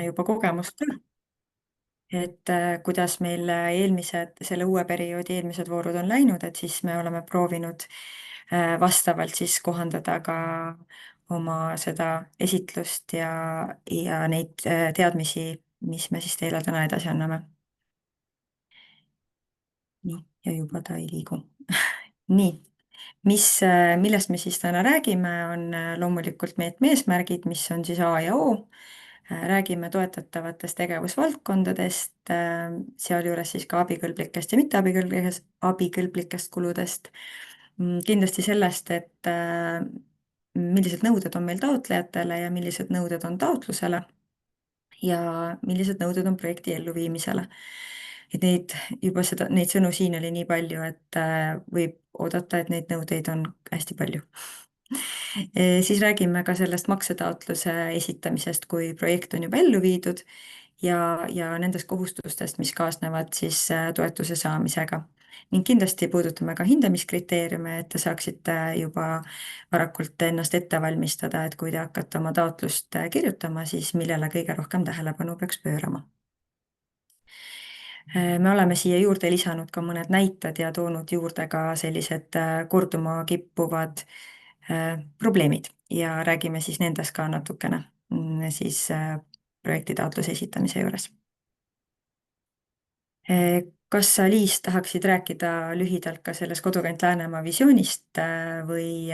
juba kogemust ka, et kuidas meil selle uue perioodi eelmised voorud on läinud, et siis me oleme proovinud vastavalt siis kohandada ka oma seda esitlust ja neid teadmisi, mis me siis teile täna edasi anname. nii, ja juba ta ei liigu. nii, millest me siis täna räägime, on loomulikult meetme eesmärgid, mis on siis A ja O. Räägime toetatavatest tegevusvaldkondadest, sealjuures siis ka abikõlblikest ja abikõlblikest kuludest. Kindlasti sellest, et millised nõuded on meil taotlejatele ja millised nõuded on taotlusele ja millised nõuded on projekti elluviimisele. Et neid sõnu siin oli nii palju, et võib oodata, et neid nõudeid on hästi palju. Siis räägime ka sellest maksetaotluse esitamisest, kui projekt on juba ellu viidud ja nendest kohustustest, mis kaasnevad siis toetuse saamisega. Ning kindlasti puudutame ka hindamiskriteeriume, et te saaksite juba varakult ennast ette valmistada, et kui te hakkate oma taotlust kirjutama, siis millele kõige rohkem tähelepanu peaks pöörama. Me oleme siia juurde lisanud ka mõned näited ja toonud juurde ka sellised korduma kippuvad probleemid ja räägime siis nendest ka natukene siis projektitaotluse esitamise juures. Kas sa, Liis, tahaksid rääkida lühidalt ka sellest Kodukant Läänemaa visioonist või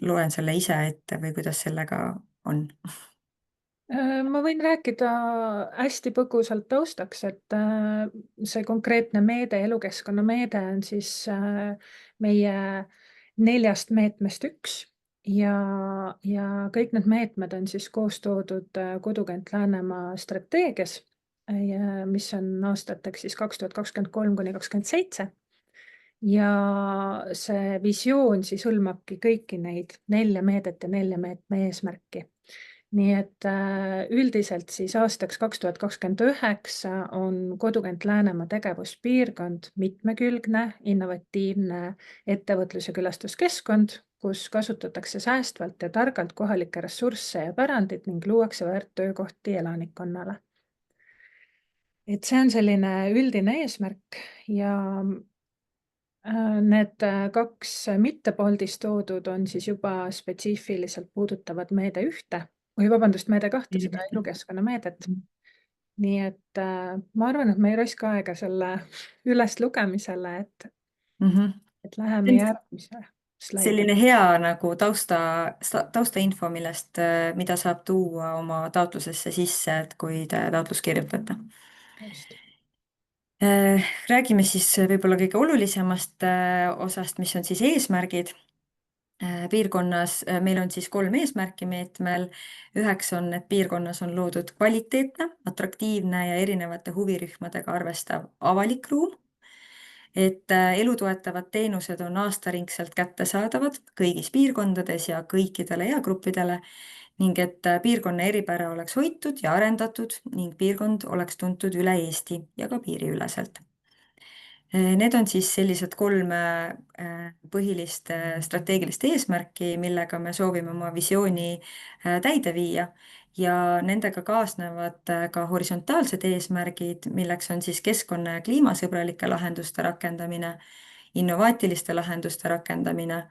loen selle ise ette või kuidas sellega on? Ma võin rääkida hästi põgusalt taustaks, et see konkreetne meede, elukeskkonna meede on siis meie 4 meetmest üks ja kõik need meetmed on siis koos toodud Kodukant Läänemaa strateegias, mis on aastateks siis 2023–2027. Ja see visioon siis hõlmabki kõiki neid 4 meedet ja 4 meetme eesmärki. Nii et üldiselt siis aastaks 2029 on Kodukant Läänemaa tegevuspiirkond mitmekülgne, innovatiivne ettevõtlus- ja külastuskeskkond, kus kasutatakse säästvalt ja targalt kohalikke ressursse ja pärandit ning luuakse väärttöökohti elanikkonnale. Et see on selline üldine eesmärk ja need 2 mittepoldis toodud on siis juba spetsiifiliselt puudutavad meede 1 või vabandust, meede 2, seda elukeskkonna meedet. Nii et ma arvan, et me ei raiska aega selle üles lugemisele, et läheme järgmise slaidi. Selline hea nagu taustainfo, mida saab tuua oma taotlusesse sisse, et kui te taotlust kirjutate. Just. Räägime siis võib-olla kõige olulisemast osast, mis on siis eesmärgid. Piirkonnas meil on siis 3 eesmärki meetmel. 1 on, et piirkonnas on loodud kvaliteetne, atraktiivne ja erinevate huvirühmadega arvestav avalik ruum. Et elutoetavad teenused on aastaringselt kättesaadavad kõigis piirkondades ja kõikidele eagruppidele ning et piirkonna eripära oleks hoitud ja arendatud ning piirkond oleks tuntud üle Eesti ja ka piiriüleselt. Need on siis sellised 3 põhilist strateegilist eesmärki, millega me soovime oma visiooni täide viia ja nendega kaasnevad ka horisontaalsed eesmärgid, milleks on siis keskkonna- ja kliimasõbralike lahenduste rakendamine, innovaatiliste lahenduste rakendamine,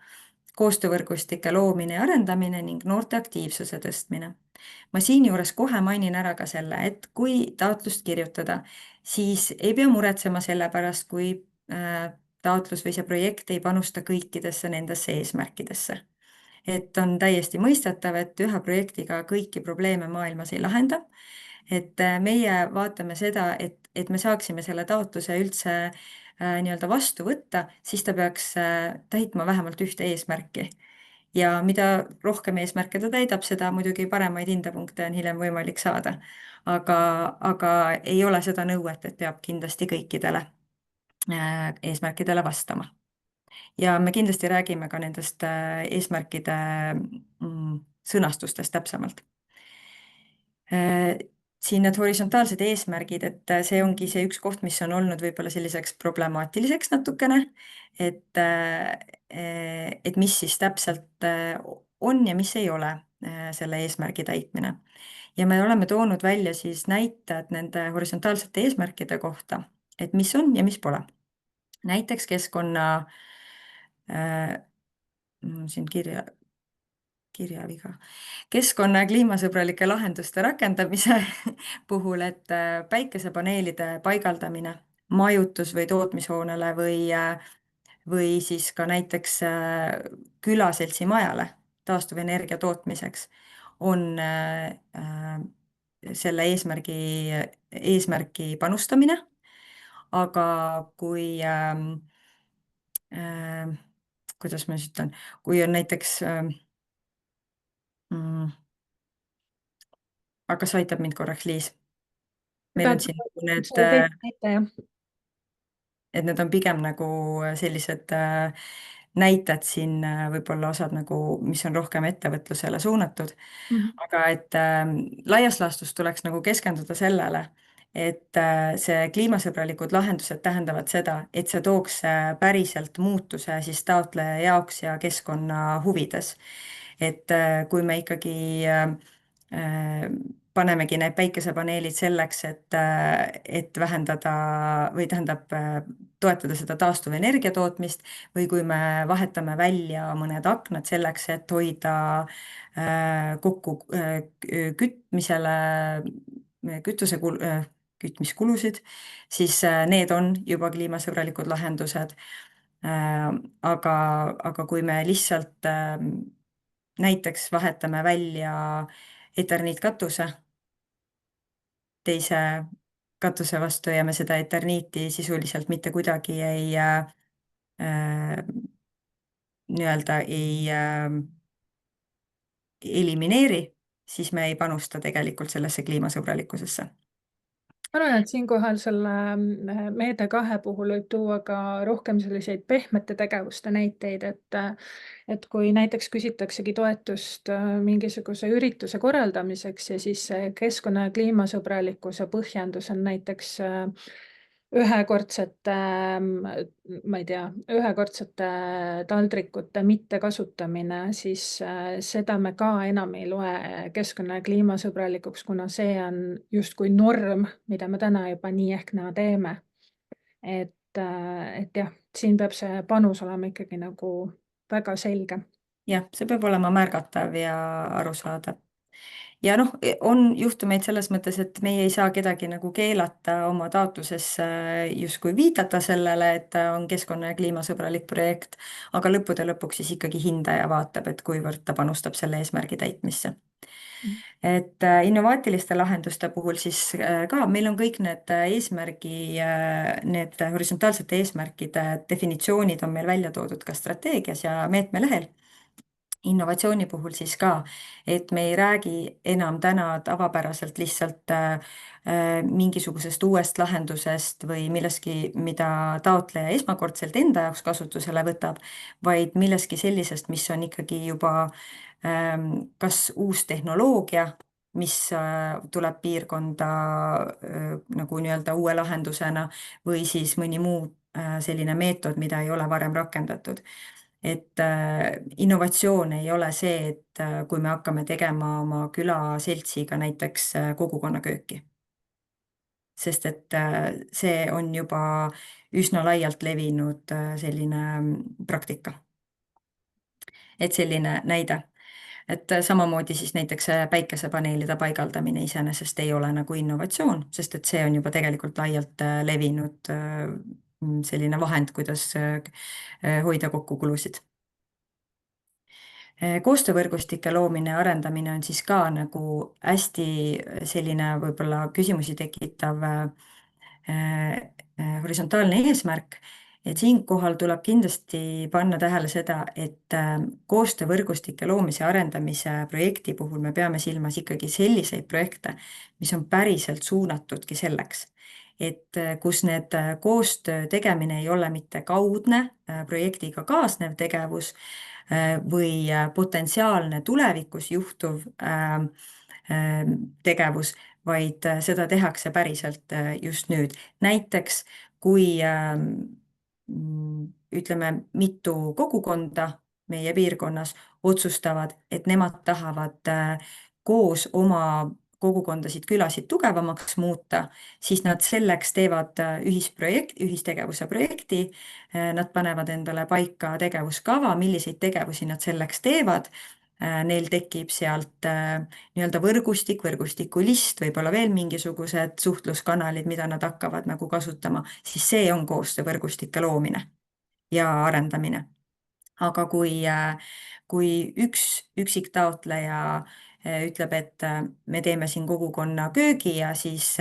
koostöövõrgustike loomine ja arendamine ning noorte aktiivsuse tõstmine. Ma siinjuures kohe mainin ära ka selle, et kui taotlust kirjutada, siis ei pea muretsema selle pärast, kui taotlus või see projekt ei panusta kõikidesse nendesse eesmärkidesse. Et on täiesti mõistetav, et ühe projektiga kõiki probleeme maailmas ei lahenda. Et meie vaatame seda, et me saaksime selle taotluse üldse nii-öelda vastu võtta, siis ta peaks täitma vähemalt 1 eesmärki. Ja mida rohkem eesmärke ta täidab, seda muidugi paremaid hindepunkte on hiljem võimalik saada. Aga ei ole seda nõuet, et peab kindlasti kõikidele eesmärkidele vastama. Ja me kindlasti räägime ka nendest eesmärkide sõnastustest täpsemalt. Siin need horisontaalsed eesmärgid, et see ongi see üks koht, mis on olnud võib-olla selliseks problemaatiliseks natukene, et mis siis täpselt on ja mis ei ole. selle eesmärgi täitmine. ja me oleme toonud välja siis näited nende horisontaalsete eesmärkide kohta, et mis on ja mis pole. näiteks keskkonna, siin kirjaviga, keskkonna- ja kliimasõbralike lahenduste rakendamise puhul, et päikesepaneelide paigaldamine majutus- või tootmishoonele või siis ka näiteks külaseltsi majale taastuvenergia tootmiseks on selle eesmärgi panustamine, aga kui äh, kuidas ma siis ütlen, kui on näiteks mm, aga kas aitab mind korraks, Liis? meil on siin nagu need, see teine näite, jah. et need on pigem nagu sellised näited siin, võib-olla osad nagu, mis on rohkem ettevõtlusele suunatud, Mhm. aga et laias laastus tuleks nagu keskenduda sellele, et see kliimasõbralikud lahendused tähendavad seda, et see tooks päriselt muutuse siis taotleja jaoks ja keskkonna huvides. et kui me ikkagi äh, panemegi need päikesepaneelid selleks, et vähendada või tähendab, toetada seda taastuvenergia tootmist, või kui me vahetame välja mõned aknad selleks, et hoida kokku kütmisele kütmiskulusid, siis need on juba kliimasõbralikud lahendused. aga, aga kui me lihtsalt näiteks vahetame välja eterniitkatuse teise katuse vastu ja me seda eterniiti sisuliselt mitte kuidagi ei nii-öelda elimineeri, siis me ei panusta tegelikult sellesse kliimasõbralikkusesse. ma arvan, et siinkohal selle meede 2 puhul võib tuua ka rohkem selliseid pehmete tegevuste näiteid, et kui näiteks küsitaksegi toetust mingisuguse ürituse korraldamiseks ja siis see keskkonna- ja kliimasõbralikkuse põhjendus on näiteks ühekordsete, ma ei tea, ühekordsete taldrikute mittekasutamine, siis seda me ka enam ei loe keskkonna- ja kliimasõbralikuks, kuna see on justkui norm, mida me täna juba nii ehk naa teeme. Et jah, siin peab see panus olema ikkagi nagu väga selge. jah, see peab olema märgatav ja arusaadav. ja noh, on juhtumeid selles mõttes, et meie ei saa kedagi nagu keelata oma taotluses justkui viidata sellele, et ta on keskkonna- ja kliimasõbralik projekt, aga lõppude lõpuks siis ikkagi hindaja vaatab, et kuivõrd ta panustab selle eesmärgi täitmisse. et innovaatiliste lahenduste puhul siis ka meil on kõik need need horisontaalsete eesmärkide definitsioonid on meil välja toodud ka strateegias ja meetmelehel. innovatsiooni puhul siis ka, et me ei räägi enam täna tavapäraselt lihtsalt mingisugusest uuest lahendusest või millestki, mida taotleja esmakordselt enda jaoks kasutusele võtab, vaid millestki sellisest, mis on ikkagi juba kas uus tehnoloogia, mis tuleb piirkonda nagu nii-öelda uue lahendusena, või siis mõni muu selline meetod, mida ei ole varem rakendatud. et innovatsioon ei ole see, et kui me hakkame tegema oma külaseltsiga näiteks kogukonnakööki, sest et see on juba üsna laialt levinud selline praktika. et selline näide, et samamoodi siis näiteks päikesepaneelide paigaldamine iseenesest ei ole nagu innovatsioon, sest et see on juba tegelikult laialt levinud selline vahend, kuidas hoida kokku kulusid. koostöövõrgustike loomine ja arendamine on siis ka nagu hästi selline võib-olla küsimusi tekitav horisontaalne eesmärk, et siinkohal tuleb kindlasti panna tähele seda, et koostöövõrgustike loomise ja arendamise projekti puhul me peame silmas ikkagi selliseid projekte, mis on päriselt suunatudki selleks, et kus need koostöö tegemine ei ole mitte kaudne projektiga kaasnev tegevus või potentsiaalne tulevikus juhtuv tegevus, vaid seda tehakse päriselt just nüüd. näiteks kui ütleme, mitu kogukonda meie piirkonnas otsustavad, et nemad tahavad koos oma kogukondasid, külasid tugevamaks muuta, siis nad selleks teevad ühistegevuse projekti. Nad panevad endale paika tegevuskava, milliseid tegevusi nad selleks teevad. Neil tekib sealt nii-öelda võrgustik, võrgustikulist, võib-olla veel mingisugused suhtluskanalid, mida nad hakkavad nagu kasutama, siis see on koostöövõrgustike loomine ja arendamine. Aga kui üks üksik taotleja ütleb, et me teeme siin kogukonna köögi ja siis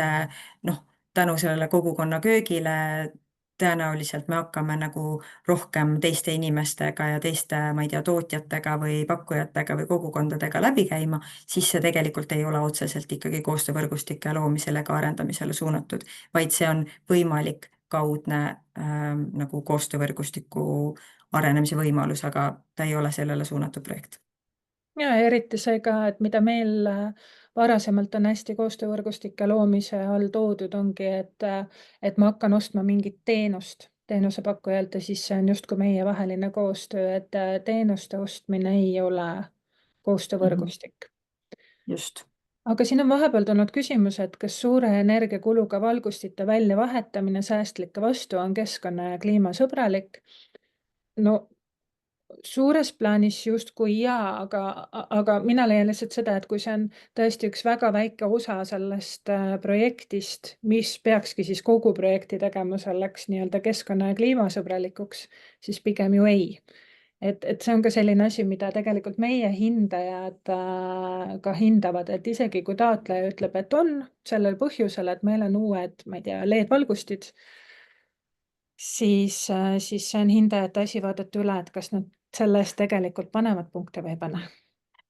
noh, tänu sellele kogukonna köögile tõenäoliselt me hakkame nagu rohkem teiste inimestega ja teiste, ma ei tea, tootjatega või pakkujatega või kogukondadega läbi käima, siis see tegelikult ei ole otseselt ikkagi koostöövõrgustike loomisele ega arendamisele suunatud, vaid see on võimalik kaudne nagu koostöövõrgustiku arenemise võimalus, aga ta ei ole sellele suunatud projekt. ja eriti see ka, et mida meil varasemalt on hästi koostöövõrgustike loomise all toodud, ongi, et ma hakkan ostma mingit teenust teenusepakkujalt ja siis see on justkui meievaheline koostöö, et teenuste ostmine ei ole koostöövõrgustik. Just. Aga siin on vahepeal tulnud küsimus, et kas suure energiakuluga valgustite väljavahetamine säästlike vastu on keskkonna ja kliimasõbralik? No suures plaanis justkui jaa, aga mina leian lihtsalt seda, et kui see on tõesti üks väga väike osa sellest projektist, mis peakski siis kogu projekti tegema selleks nii-öelda keskkonna ja kliimasõbralikuks, siis pigem ju ei. Et see on ka selline asi, mida tegelikult meie hindajad ka hindavad, et isegi kui taotleja ütleb, et on sellel põhjusel, et meil on uued, ma ei tea, LED-valgustid, siis see on hindajate asi vaadata üle, et kas nad selle eest tegelikult panevad punkte või ei pane.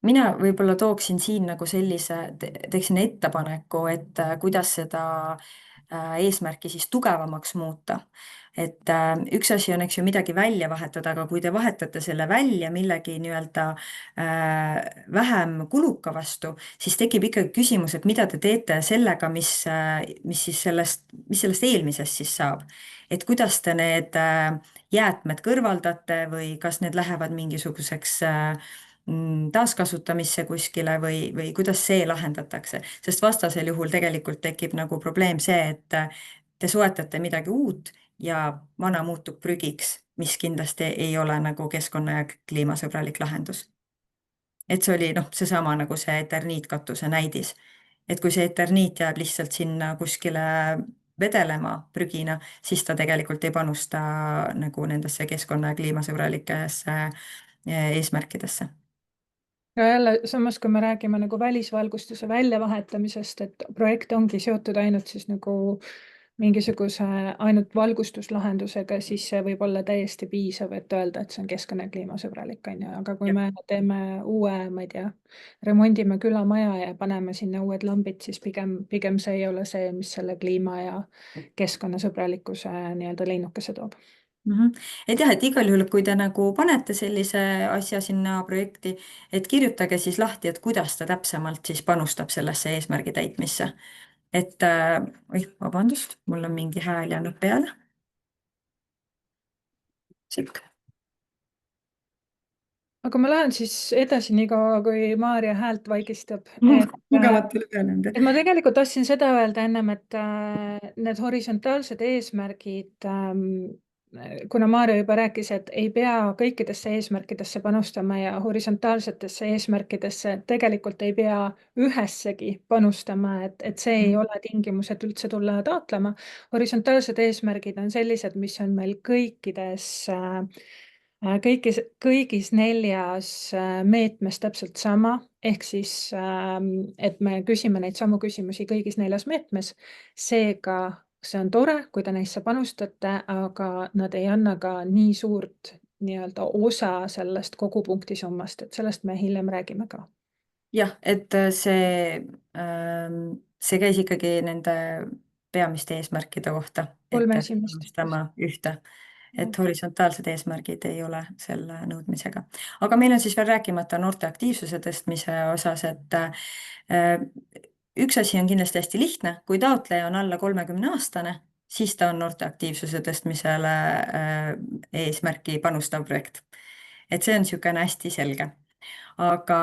mina võib-olla tooksin siin nagu sellise, teeksin ettepaneku, et kuidas seda eesmärki siis tugevamaks muuta. Et üks asi on, eks ju, midagi välja vahetada, aga kui te vahetate selle välja millegi nii-öelda vähem kuluka vastu, siis tekib ikkagi küsimus, et mida te teete sellega, mis sellest eelmisest siis saab. Et kuidas te need jäätmed kõrvaldate või kas need lähevad mingisuguseks taaskasutamisse kuskile või kuidas see lahendatakse, sest vastasel juhul tegelikult tekib nagu probleem see, et te soetate midagi uut ja vana muutub prügiks, mis kindlasti ei ole nagu keskkonna ja kliimasõbralik lahendus. Et see oli seesama nagu see eterniitkatuse näidis, et kui see eterniit jääb lihtsalt sinna kuskile vedelema prügina, siis ta tegelikult ei panusta nagu nendesse keskkonna ja kliimasõbralikesse eesmärkidesse. ja jälle samas, kui me räägime nagu välisvalgustuse väljavahetamisest, et projekt ongi seotud ainult siis nagu mingisuguse ainult valgustuslahendusega, siis see võib olla täiesti piisav, et öelda, et see on keskkonna- ja kliimasõbralik, on ju, aga kui me teeme uue, ma ei tea, remondime külamaja ja paneme sinna uued lambid, siis pigem see ei ole see, mis selle kliima ja keskkonnasõbralikkuse nii-öelda linnukese toob. Et jah, et igal juhul, kui te nagu panete sellise asja sinna projekti, et kirjutage siis lahti, et kuidas ta täpsemalt siis panustab sellesse eesmärgi täitmisse. Et oih, vabandust, mul on mingi hääl jäänud peale. Sihuke. aga ma lähen siis edasi, niikaua kui Maarja häält vaigistab. Mugavalt tuli peale nende. Et ma tegelikult tahtsin seda öelda ennem, et need horisontaalsed eesmärgid, kuna Maarja juba rääkis, et ei pea kõikidesse eesmärkidesse panustama ja horisontaalsetesse eesmärkidesse tegelikult ei pea ühessegi panustama, et see ei ole tingimus, et üldse tulla taotlema. Horisontaalsed eesmärgid on sellised, mis on meil kõigis 4 meetmes täpselt sama, ehk siis, et me küsime neid samu küsimusi kõigis 4 meetmes. Seega see on tore, kui te neisse panustate, aga nad ei anna ka nii suurt nii-öelda osa sellest kogupunkti summast, et sellest me hiljem räägime ka. jah, et see käis ikkagi nende peamiste eesmärkide kohta, et 3 esimest. panustama ühte. Et horisontaalsed eesmärgid ei ole selle nõudmisega. Aga meil on siis veel rääkimata noorte aktiivsuse tõstmise osas, et üks asi on kindlasti hästi lihtne, kui taotleja on alla 30-aastane, siis ta on noorte aktiivsuse tõstmisele eesmärki panustav projekt. Et see on niisugune hästi selge. aga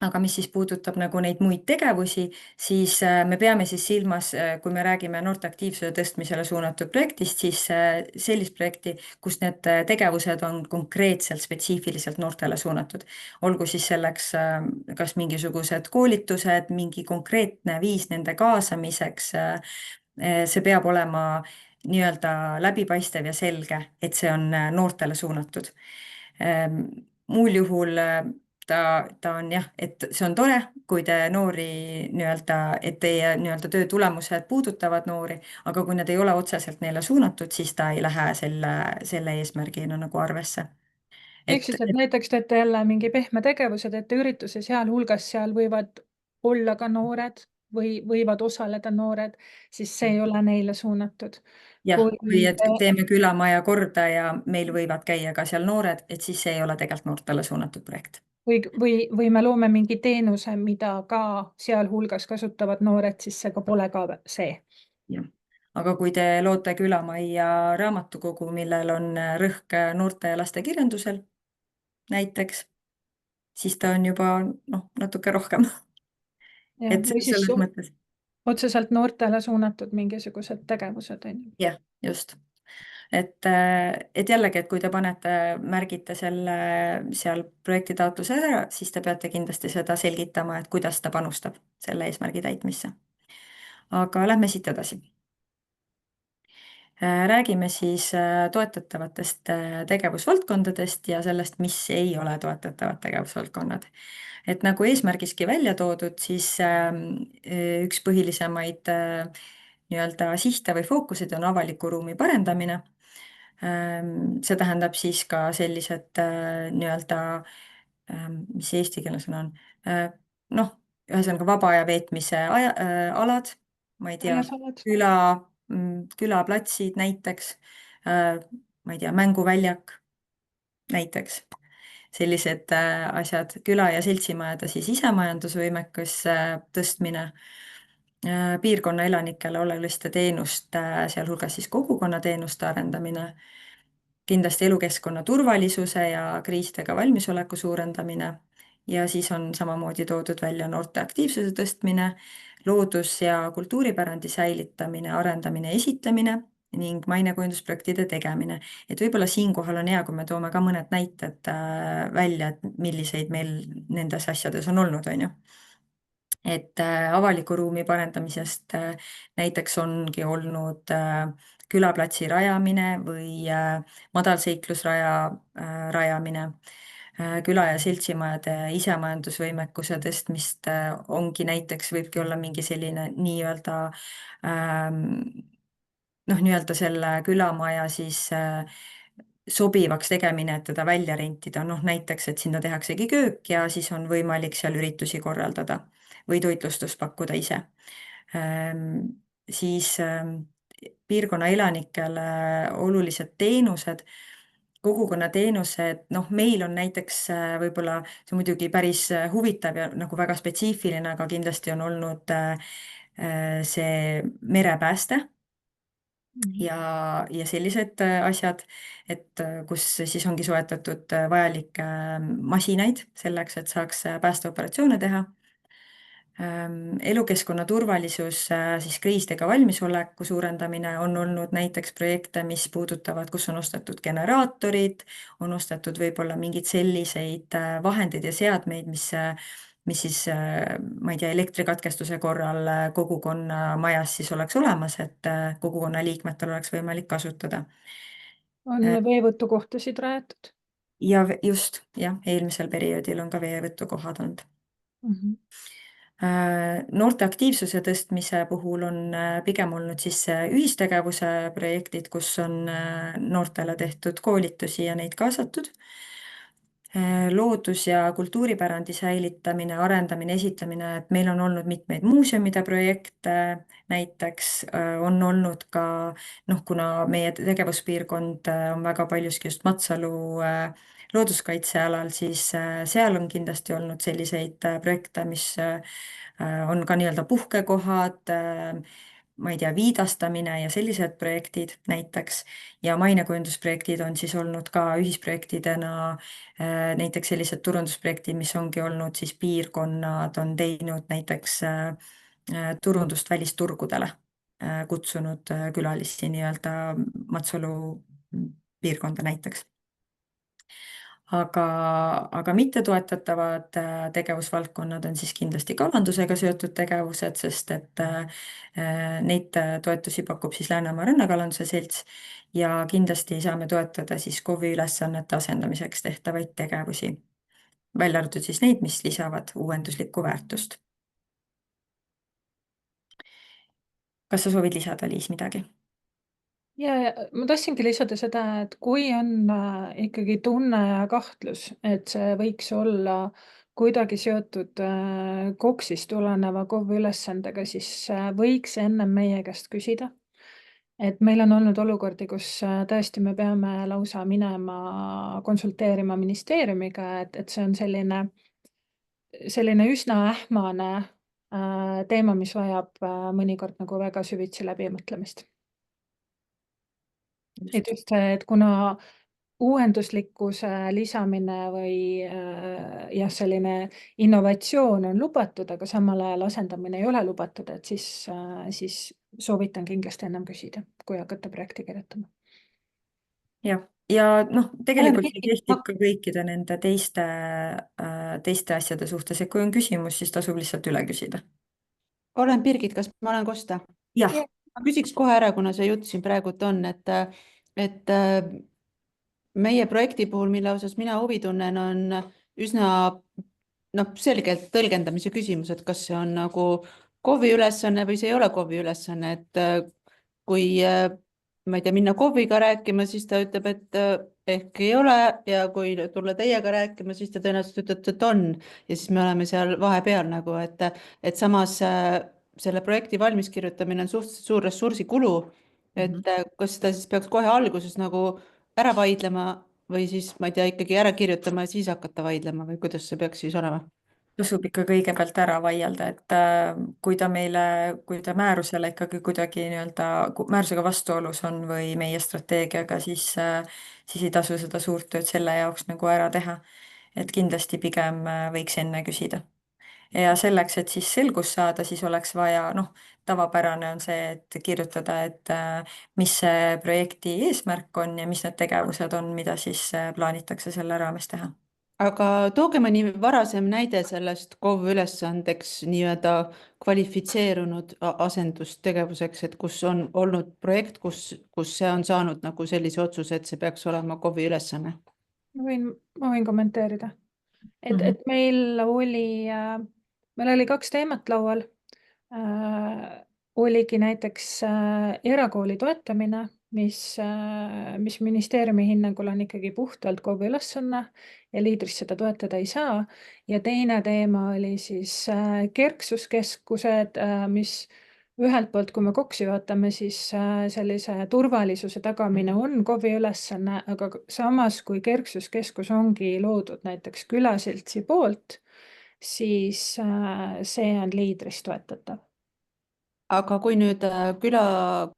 aga mis siis puudutab nagu neid muid tegevusi, siis me peame siis silmas, kui me räägime noorte aktiivsuse tõstmisele suunatud projektist, siis sellist projekti, kus need tegevused on konkreetselt spetsiifiliselt noortele suunatud. olgu siis selleks kas mingisugused koolitused, mingi konkreetne viis nende kaasamiseks. See peab olema nii-öelda läbipaistev ja selge, et see on noortele suunatud. Muul juhul ta on jah, et see on tore, kui te noori nii-öelda, et teie nii-öelda töö tulemused puudutavad noori, aga kui need ei ole otseselt neile suunatud, siis ta ei lähe selle eesmärgina nagu arvesse. ehk et, siis, et et näiteks teete jälle mingi pehme tegevuse, teete ürituse, sealhulgas seal võivad olla ka noored või võivad osaleda noored, siis see ei ole neile suunatud. jah, või kui et teeme külamaja korda ja meil võivad käia ka seal noored, et siis see ei ole tegelikult noortele suunatud projekt. või me loome mingi teenuse, mida ka sealhulgas kasutavad noored, siis see ka pole ka see. Jah. Aga kui te loote külamajja raamatukogu, millel on rõhk noorte ja laste kirjandusel näiteks, siis ta on juba noh, natuke rohkem. jah, Et või siis selles mõttes, otseselt noortele suunatud mingisugused tegevused, on ju. jah, just. Et jällegi, et kui te panete, märgite selle seal projektitaotluse ära, siis te peate kindlasti seda selgitama, et kuidas ta panustab selle eesmärgi täitmisse. aga lähme siit edasi. Räägime siis toetatavatest tegevusvaldkondadest ja sellest, mis ei ole toetatavad tegevusvaldkonnad. Et nagu eesmärgiski välja toodud, siis üks põhilisemaid nii-öelda sihte või fookuseid on avaliku ruumi parendamine. See tähendab siis ka sellised nii-öelda, mis see eesti keeles sõna on, noh, ühesõnaga vaba aja veetmise alad, ma ei tea, aiasalad. küla, külaplatsid näiteks, ma ei tea, mänguväljak näiteks, sellised asjad, küla- ja seltsimajade siis isemajandusvõimekuse tõstmine, piirkonna elanikele oluliste teenuste, sealhulgas siis kogukonnateenuste arendamine, kindlasti elukeskkonna turvalisuse ja kriisidega valmisoleku suurendamine ja siis on samamoodi toodud välja noorte aktiivsuse tõstmine, loodus- ja kultuuripärandi säilitamine, arendamine, esitlemine ning mainekujundusprojektide tegemine. Et võib-olla siinkohal on hea, kui me toome ka mõned näited välja, et milliseid meil nendes asjades on olnud, on ju. Et avaliku ruumi parendamisest näiteks ongi olnud külaplatsi rajamine või madalseiklusraja rajamine, küla- ja seltsimajade isemajandusvõimekuse tõstmist ongi näiteks, võibki olla mingi selline nii-öelda ähm, noh, nii-öelda selle külamaja siis sobivaks tegemine, et teda välja rentida, noh näiteks, et sinna tehaksegi köök ja siis on võimalik seal üritusi korraldada või toitlustust pakkuda ise. Siis piirkonna elanikele olulised teenused, kogukonnateenused, noh, meil on näiteks võib-olla see muidugi päris huvitav ja nagu väga spetsiifiline, aga kindlasti on olnud see merepääste Mhm. ja sellised asjad, et kus siis ongi soetatud vajalikke masinaid selleks, et saaks päästeoperatsioone teha. Elukeskkonna turvalisus, siis kriisidega valmisoleku suurendamine on olnud näiteks projekte, mis puudutavad, kus on ostetud generaatorid, on ostetud võib-olla mingeid selliseid vahendeid ja seadmeid, mis siis, ma ei tea, elektrikatkestuse korral kogukonna majas siis oleks olemas, et kogukonna liikmetel oleks võimalik kasutada. on veevõtukohtasid rajatud. Ja just, jah, eelmisel perioodil on ka veevõtukohad olnud. Mhm. Noorte aktiivsuse tõstmise puhul on pigem olnud siis ühistegevuse projektid, kus on noortele tehtud koolitusi ja neid kaasatud. Loodus- ja kultuuripärandi säilitamine, arendamine, esitlemine, et meil on olnud mitmeid muuseumide projekte, näiteks on olnud ka noh, kuna meie tegevuspiirkond on väga paljuski just Matsalu looduskaitsealal, siis seal on kindlasti olnud selliseid projekte, mis on ka nii-öelda puhkekohad, ma ei tea, viidastamine ja sellised projektid näiteks. Ja mainekujundusprojektid on siis olnud ka ühisprojektidena näiteks sellised turundusprojektid, mis ongi olnud siis piirkonnad on teinud näiteks turundust välisturgudele, kutsunud külalisi nii-öelda Matsalu piirkonda näiteks. aga mittetoetatavad tegevusvaldkonnad on siis kindlasti kalandusega seotud tegevused, sest et neid toetusi pakub siis Läänemaa Rannakalanduse Selts ja kindlasti saame toetada siis KOV-i ülesannete asendamiseks tehtavaid tegevusi, välja arvatud siis neid, mis lisavad uuenduslikku väärtust. kas sa soovid lisada, Liis, midagi? ja ma tahtsingi lisada seda, et kui on ikkagi tunne ja kahtlus, et see võiks olla kuidagi seotud KOKS-ist tuleneva KOV-i ülesandega, siis võiks ennem meie käest küsida. Et meil on olnud olukordi, kus tõesti me peame lausa minema konsulteerima ministeeriumiga, et see on selline üsna ähmane teema, mis vajab mõnikord nagu väga süvitsi läbimõtlemist. Et just see, et kuna uuenduslikkuse lisamine või jah, selline innovatsioon on lubatud, aga samal ajal asendamine ei ole lubatud, et siis soovitan kindlasti ennem küsida, kui hakata projekti kirjutama. jah, ja noh, tegelikult see Birgit, kehtib ka kõikide nende teiste asjade suhtes, et kui on küsimus, siis tasub lihtsalt üle küsida. olen Birgit, kas ma olen kosta? jah, Ma küsiks kohe ära, kuna see jutt siin praegult on, et meie projekti puhul, mille osas mina huvi tunnen, on üsna selgelt tõlgendamise küsimus, et kas see on nagu KOV-i ülesanne või see ei ole KOV-i ülesanne, et kui ma ei tea, minna KOV-iga rääkima, siis ta ütleb, et ehk ei ole ja kui tulla teiega rääkima, siis ta tõenäoliselt ütleb, et on ja siis me oleme seal vahepeal nagu, et samas selle projekti valmis kirjutamine on suhteliselt suur ressursikulu, et kas seda siis peaks kohe alguses nagu ära vaidlema või siis ma ei tea, ikkagi ära kirjutama ja siis hakata vaidlema või kuidas see peaks siis olema? tasub ikka kõigepealt ära vaielda, et kui ta määrusele ikkagi kuidagi nii-öelda määrusega vastuolus on või meie strateegiaga, siis ei tasu seda suurt tööd selle jaoks nagu ära teha. et kindlasti pigem võiks enne küsida. ja selleks, et siis selgust saada, siis oleks vaja, noh, tavapärane on see, et kirjutada, et mis see projekti eesmärk on ja mis need tegevused on, mida siis plaanitakse selle raames teha. Aga tooge mõni varasem näide sellest KOV ülesandeks nii-öelda kvalifitseerunud asendustegevuseks, et kus on olnud projekt, kus see on saanud nagu sellise otsuse, et see peaks olema KOV-i ülesanne. Ma võin kommenteerida, et meil oli 2 teemat laual. Oligi näiteks erakooli toetamine, mis ministeeriumi hinnangul on ikkagi puhtalt KOV-i ülesanne ja Leadris seda toetada ei saa. Ja teine teema oli siis kerksuskeskused, mis ühelt poolt, kui me KOKS-i vaatame, siis sellise turvalisuse tagamine on KOV-i ülesanne, aga samas kui kerksuskeskus ongi loodud näiteks külaseltsi poolt, siis see on Leadris toetatav. Aga kui nüüd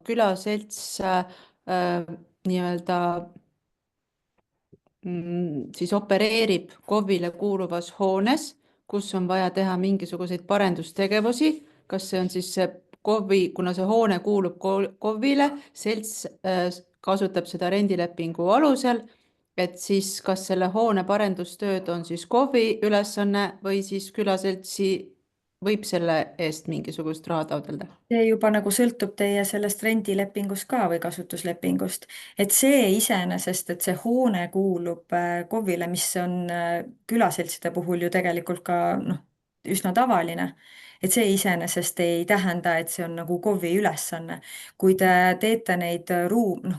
külaselts nii-öelda siis opereerib KOV-ile kuuluvas hoones, kus on vaja teha mingisuguseid parendustegevusi, kas see on siis see KOV-i, kuna see hoone kuulub KOV-ile, selts kasutab seda rendilepingu alusel, et siis kas selle hoone parendustööd on siis KOV-i ülesanne või siis külaseltsi võib selle eest mingisugust raha taotleda? see juba nagu sõltub teie sellest rendilepingust ka või kasutuslepingust. et see iseenesest, et see hoone kuulub KOV-ile, mis on külaseltside puhul ju tegelikult ka noh, üsna tavaline. et see iseenesest ei tähenda, et see on nagu KOV-i ülesanne. kui te teete neid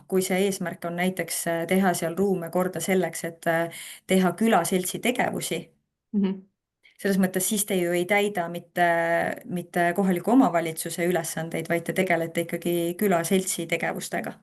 kui see eesmärk on näiteks teha seal ruume korda selleks, et teha külaseltsi tegevusi, selles mõttes siis te ju ei täida mitte kohaliku omavalitsuse ülesandeid, vaid te tegelete ikkagi külaseltsi tegevustega.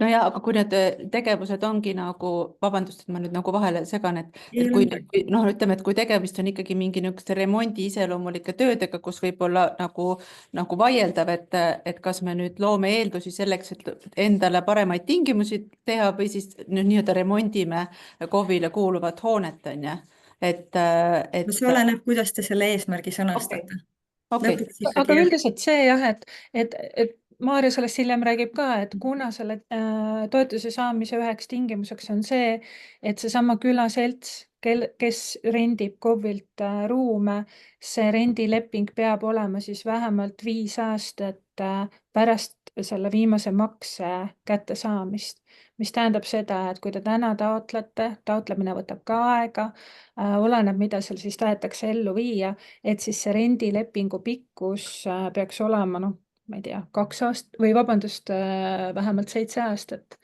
no ja, aga kui need tegevused ongi nagu, vabandust, et ma nüüd nagu vahele segan, Ei et ole kui midagi. noh, ütleme, et kui tegemist on ikkagi mingi niisuguste remondi iseloomulike töödega, kus võib-olla nagu vaieldav, et kas me nüüd loome eeldusi selleks, et endale paremaid tingimusi teha või siis nüüd nii-öelda remondime KOV-ile kuuluvat hoonet, on ju. No see et oleneb, kuidas te selle eesmärgi okei, sõnastate. okei, Lõpuks aga ikkagi jah. üldiselt see jah, et Maarja sellest hiljem räägib ka, et kuna selle toetuse saamise üheks tingimuseks on see, et seesama külaselts, kes rendib KOV-ilt ruume, see rendileping peab olema siis vähemalt 5 aastat pärast selle viimase makse kättesaamist, mis tähendab seda, et kui te täna taotlete, taotlemine võtab ka aega, oleneb, mida seal siis tahetakse ellu viia, et siis see rendilepingu pikkus peaks olema, noh, ma ei tea, 2 aastat või vabandust, vähemalt 7 aastat.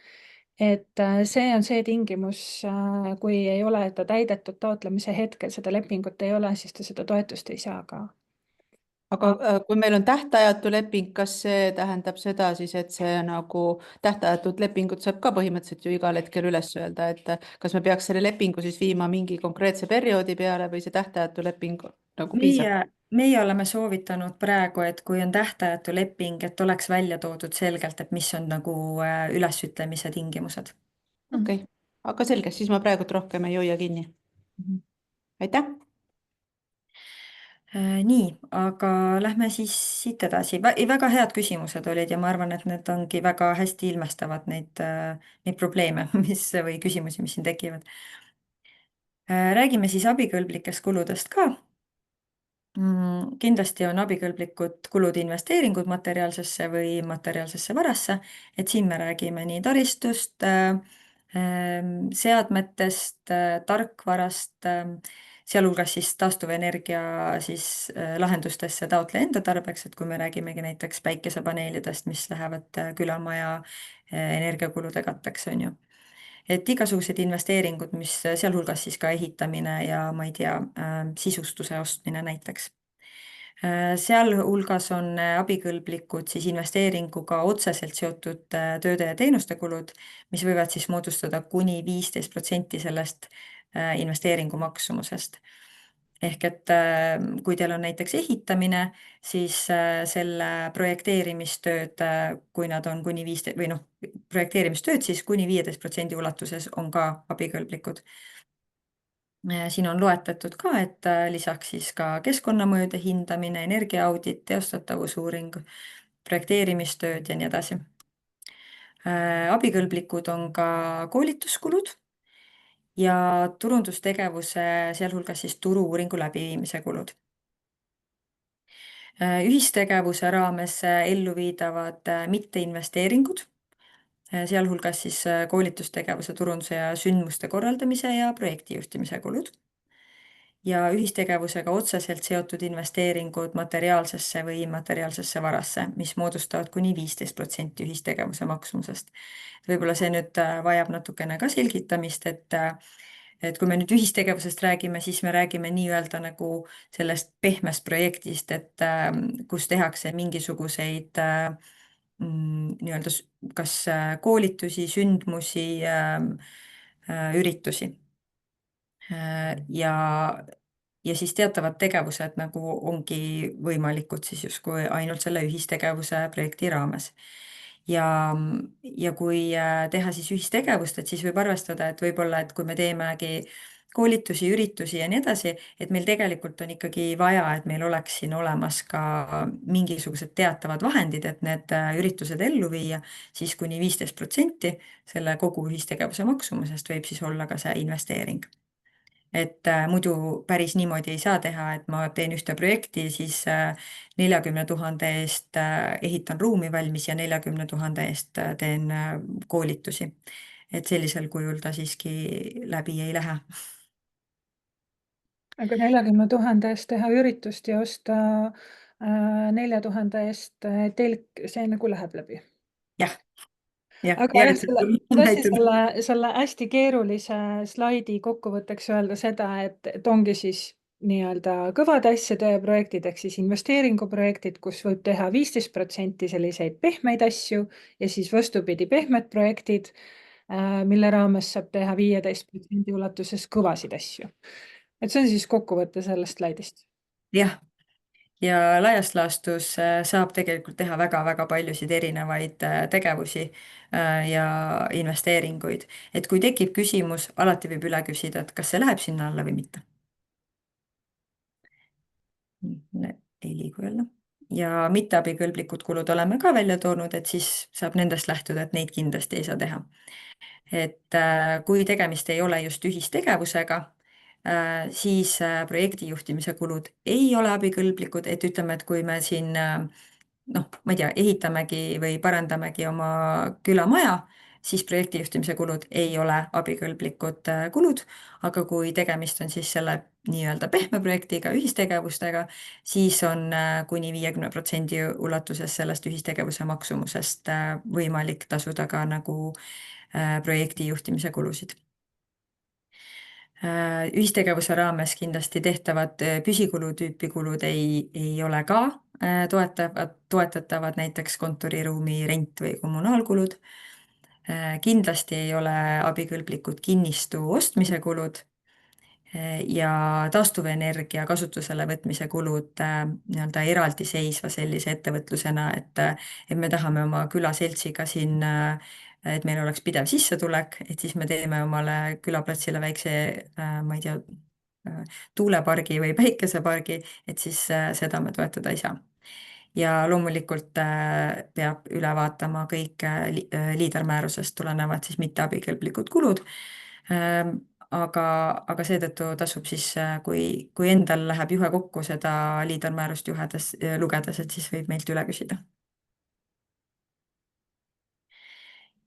Et see on see tingimus, kui ei ole ta täidetud taotlemise hetkel, seda lepingut ei ole, siis ta seda toetust ei saa ka. aga kui meil on tähtajatu leping, kas see tähendab seda siis, et see nagu tähtajatut lepingut saab ka põhimõtteliselt ju igal hetkel üles öelda, et kas me peaks selle lepingu siis viima mingi konkreetse perioodi peale või see tähtajatu leping nagu piisab? meie oleme soovitanud praegu, et kui on tähtajatu leping, et oleks välja toodud selgelt, et mis on nagu ülesütlemise tingimused. okei okay., aga selge, siis ma praegult rohkem ei hoia kinni. Aitäh. Nii, aga lähme siis siit edasi. Väga head küsimused olid ja ma arvan, et need ongi väga hästi ilmestavad neid probleeme, või küsimusi, mis siin tekivad. Räägime siis abikõlblikest kuludest ka. Kindlasti on abikõlblikud kulud investeeringud materiaalsesse või materiaalsesse varasse, et siin me räägime nii taristust, seadmetest, tarkvarast, sealhulgas siis taastuvenergia siis lahendustesse taotleja enda tarbeks, et kui me räägimegi näiteks päikesepaneelidest, mis lähevad külamaja energiakulude katteks, on ju. Et igasugused investeeringud, mis sealhulgas siis ka ehitamine ja ma ei tea, sisustuse ostmine näiteks. Sealhulgas on abikõlblikud siis investeeringuga otseselt seotud tööde ja teenuste kulud, mis võivad siis moodustada kuni 15% sellest investeeringu maksumusest. Ehk et kui teil on näiteks ehitamine, siis selle projekteerimistööd, kui nad on kuni 15 või noh, projekteerimistööd siis kuni 15% ulatuses on ka abikõlblikud. Siin on loetletud ka, et lisaks siis ka keskkonnamõjude hindamine, energiaaudit, teostatavusuuring, projekteerimistööd ja nii edasi. Abikõlblikud on ka koolituskulud ja turundustegevuse, sealhulgas siis turu-uuringu läbiviimise kulud. Ühistegevuse raames elluviidavad mitteinvesteeringud, sealhulgas siis koolitustegevuse, turunduse ja sündmuste korraldamise ja projektijuhtimise kulud. Ja ühistegevusega otseselt seotud investeeringud materiaalsesse või immateriaalsesse varasse, mis moodustavad kuni 15% ühistegevuse maksumusest. Võib-olla see nüüd vajab natukene ka selgitamist, et kui me nüüd ühistegevusest räägime, siis me räägime nii-öelda nagu sellest pehmest projektist, et kus tehakse mingisuguseid nii-öelda kas koolitusi, sündmusi, üritusi. Ja siis teatavad tegevused nagu ongi võimalikud siis justkui ainult selle ühistegevuse projekti raames. Ja, ja kui teha siis ühistegevust, et siis võib arvestada, et võib-olla, et kui me teemegi koolitusi, üritusi ja nii edasi, et meil tegelikult on ikkagi vaja, et meil oleks siin olemas ka mingisugused teatavad vahendid, et need üritused ellu viia, siis kuni 15% selle kogu ühistegevuse maksumusest võib siis olla ka see investeering. Et muidu päris niimoodi ei saa teha, et ma teen ühte projekti, siis 40 000 eest ehitan ruumi valmis ja 40 000 eest teen koolitusi. Et sellisel kujul ta siiski läbi ei lähe. aga 40 000 eest teha üritust ja osta 4000 eest telk, see nagu läheb läbi. Jah, jah, Aga jah, tahtsin näitab. selle hästi keerulise slaidi kokkuvõtteks öelda seda, et ongi siis nii-öelda kõvade asjade projektid ehk siis investeeringuprojektid, kus võib teha 15% selliseid pehmeid asju ja siis vastupidi, pehmed projektid, mille raames saab teha 15% ulatuses kõvasid asju. Et see on siis kokkuvõte sellest slaidist. jah, ja laias laastus saab tegelikult teha väga-väga paljusid erinevaid tegevusi ja investeeringuid. Et kui tekib küsimus, alati võib üle küsida, et kas see läheb sinna alla või mitte. Ei liigu jälle. Ja mitteabikõlblikud kulud oleme ka välja toonud, et siis saab nendest lähtuda, et neid kindlasti ei saa teha. Et kui tegemist ei ole just ühistegevusega, siis projekti juhtimise kulud ei ole abikõlblikud, et ütleme, et kui me siin noh, ma ei tea, ehitamegi või parandamegi oma külamaja, siis projekti juhtimise kulud ei ole abikõlblikud kulud, aga kui tegemist on siis selle nii-öelda pehme projektiga, ühistegevustega, siis on kuni 50% ulatuses sellest ühistegevuse maksumusest võimalik tasuda ka nagu projekti juhtimise kulusid. Ühistegevuse raames kindlasti tehtavad püsikulutüüpi kulud ei ole ka toetatavad, näiteks kontoriruumi rent või kommunaalkulud. Kindlasti ei ole abikõlblikud kinnistu ostmise kulud ja taastuvenergia kasutusele võtmise kulud nii-öelda eraldiseisva sellise ettevõtlusena, et me tahame oma külaseltsiga siin, et meil oleks pidev sissetulek, et siis me teeme omale külaplatsile väikse, ma ei tea, tuulepargi või päikesepargi, et siis seda me toetada ei saa. Ja loomulikult peab üle vaatama kõik liidermäärusest tulenevad siis mitteabikõlblikud kulud. Aga seetõttu tasub siis, kui endal läheb juhe kokku seda liidermäärust lugedes, et siis võib meilt üle küsida.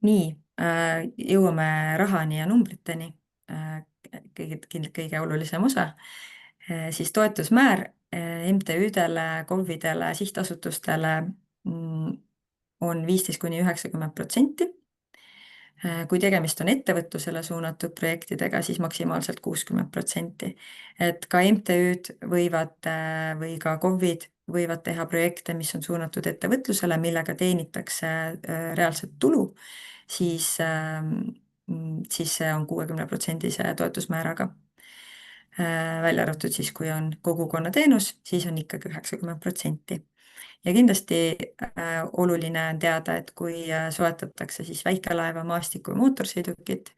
Nii, jõuame rahani ja numbriteni. Kõige olulisem osa. Siis toetusmäär MTÜ-dele, KOV-idele, sihtasutustele on 15–90%. Kui tegemist on ettevõtlusele suunatud projektidega, siis maksimaalselt 60%. Et ka MTÜ-d võivad või ka KOV-id võivad teha projekte, mis on suunatud ettevõtlusele, millega teenitakse reaalset tulu, siis see on 60%-se toetusmääraga. Välja arvatud siis, kui on kogukonnateenus, siis on ikkagi 90%. Ja kindlasti oluline on teada, et kui soetatakse siis väikelaeva, maastiku ja mootorsõidukit,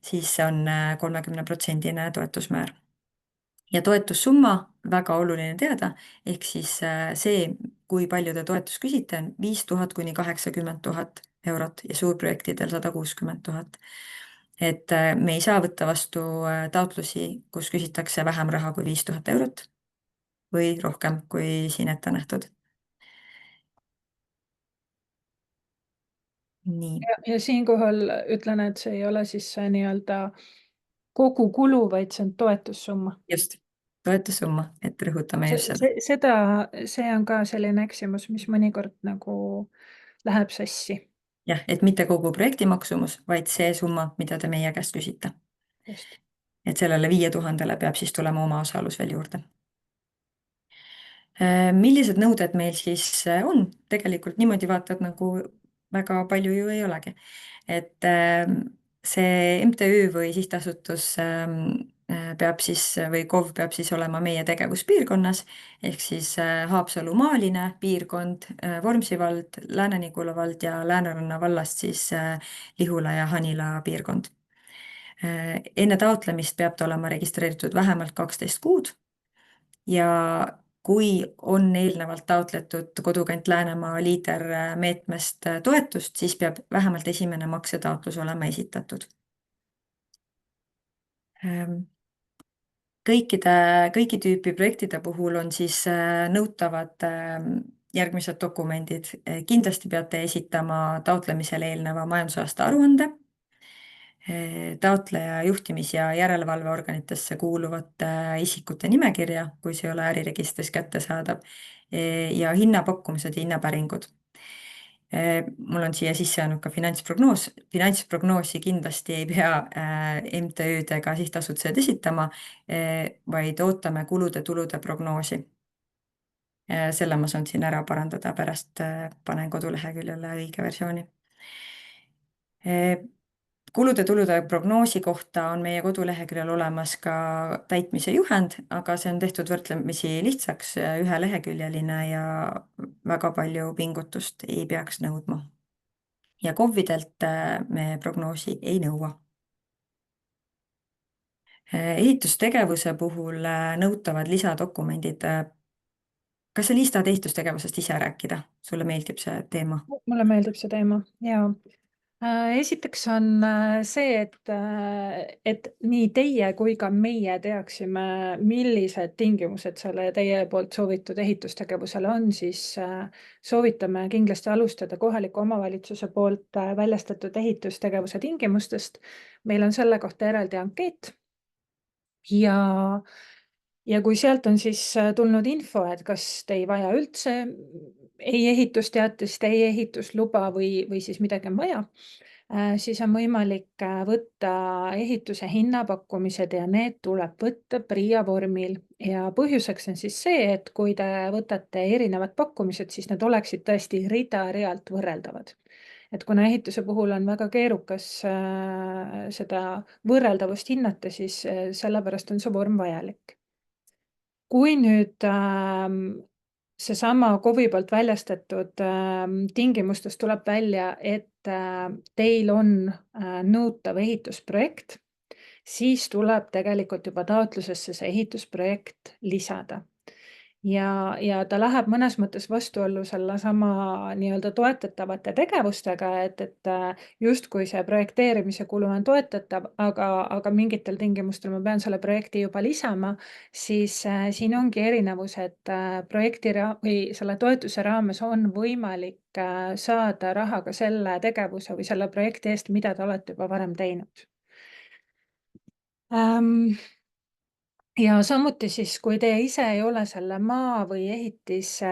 siis see on 30%-ne toetusmäär. Ja toetussumma, väga oluline teada, ehk siis see, kui palju te toetust küsite, on 5000 kuni 80 000 eurot ja suurprojektidel 160 000. Et me ei saa võtta vastu taotlusi, kus küsitakse vähem raha kui 5000 eurot või rohkem kui siin ette nähtud. Nii. Ja siinkohal ütlen, et see ei ole siis see nii-öelda kogu kulu, vaid see on toetussumma. Just, toetussumma, et rõhutame just seda. See on ka selline eksimus, mis mõnikord nagu läheb sassi. Jah, et mitte kogu projekti maksumus, vaid see summa, mida te meie käest küsite. Just. Et sellele 5000-le peab siis tulema oma osalus veel juurde. Millised nõuded meil siis on? Tegelikult niimoodi vaatad nagu väga palju ju ei olegi. Et see MTÜ või sihtasutus peab siis või KOV peab siis olema meie tegevuspiirkonnas ehk siis Haapsalu maaline piirkond, Vormsi vald, Lääne-Nigula vald ja Lääneranna vallast siis Lihula ja Hanila piirkond. Enne taotlemist peab ta olema registreeritud vähemalt 12 kuud ja kui on eelnevalt taotletud Kodukant Läänemaa liidermeetmest toetust, siis peab vähemalt esimene maksetaotlus olema esitatud. Kõiki tüüpi projektide puhul on siis nõutavad järgmised dokumendid. Kindlasti peate esitama taotlemisele eelneva majandusaasta aruande, taotleja juhtimis- ja järelevalveorganitesse kuuluvate isikute nimekirja, kui see ei ole äriregistris kättesaadav, ja hinnapakkumised ja hinnapäringud. Mul on siia sisse jäänud ka finantsprognoos. Finantsprognoosi kindlasti ei pea MTÜ-d ega sihtasutused esitama, vaid ootame kulude-tulude prognoosi. Selle ma saan siin ära parandada, pärast panen koduleheküljele õige versiooni. Kulude-tulude prognoosi kohta on meie koduleheküljel olemas ka täitmise juhend, aga see on tehtud võrdlemisi lihtsaks, üheleheküljeline ja väga palju pingutust ei peaks nõudma. Ja KOV-idelt me prognoosi ei nõua. Ehitustegevuse puhul nõutavad lisadokumendid. Kas sa, Liis, tahad ehitustegevusest ise rääkida? Sulle meeldib see teema? Mulle meeldib see teema ja esiteks on see, et nii teie kui ka meie teaksime, millised tingimused selle teie poolt soovitud ehitustegevusele on, siis soovitame kindlasti alustada kohaliku omavalitsuse poolt väljastatud ehitustegevuse tingimustest. Meil on selle kohta eraldi ankeet ja kui sealt on siis tulnud info, et kas te ei vaja üldse ei ehitusteatist, ei ehitusluba või siis midagi on vaja, siis on võimalik võtta ehituse hinnapakkumised ja need tuleb võtta PRIA vormil. Ja põhjuseks on siis see, et kui te võtate erinevad pakkumised, siis need oleksid tõesti rida-realt võrreldavad. Et kuna ehituse puhul on väga keerukas seda võrreldavust hinnata, siis sellepärast on see vorm vajalik. Kui nüüd seesama KOV-i poolt väljastatud tingimustest tuleb välja, et teil on nõutav ehitusprojekt, siis tuleb tegelikult juba taotlusesse see ehitusprojekt lisada. Ja ta läheb mõnes mõttes vastuollu selle sama nii-öelda toetatavate tegevustega, et justkui see projekteerimise kulu on toetatav, aga mingitel tingimustel ma pean selle projekti juba lisama, siis siin ongi erinevus, et projekti või selle toetuse raames on võimalik saada raha ka selle tegevuse või selle projekti eest, mida te olete juba varem teinud. Ja samuti siis, kui te ise ei ole selle maa või ehitise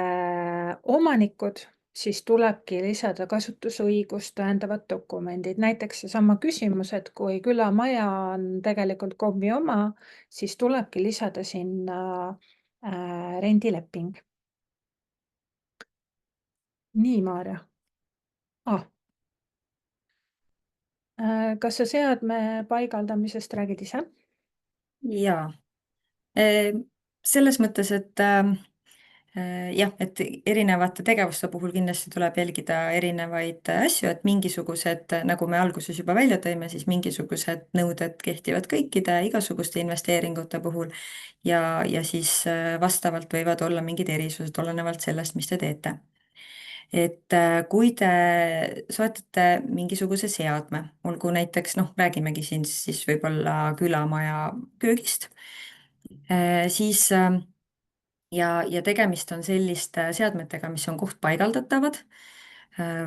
omanikud, siis tulebki lisada kasutusõigust tõendavad dokumendid. Näiteks seesama küsimus, et kui külamaja on tegelikult KOV-i oma, siis tulebki lisada sinna rendileping. Nii, Maarja. Kas sa seadme paigaldamisest räägid ise? Jaa. Selles mõttes, et jah, et erinevate tegevuste puhul kindlasti tuleb jälgida erinevaid asju, et mingisugused, nagu me alguses juba välja tõime, siis mingisugused nõuded kehtivad kõikide igasuguste investeeringute puhul ja siis vastavalt võivad olla mingid erisused olenevalt sellest, mis te teete. Et kui te soetate mingisuguse seadme, olgu näiteks, räägimegi siin siis võib-olla külamaja köögist, siis ja tegemist on selliste seadmetega, mis on kohtpaigaldatavad.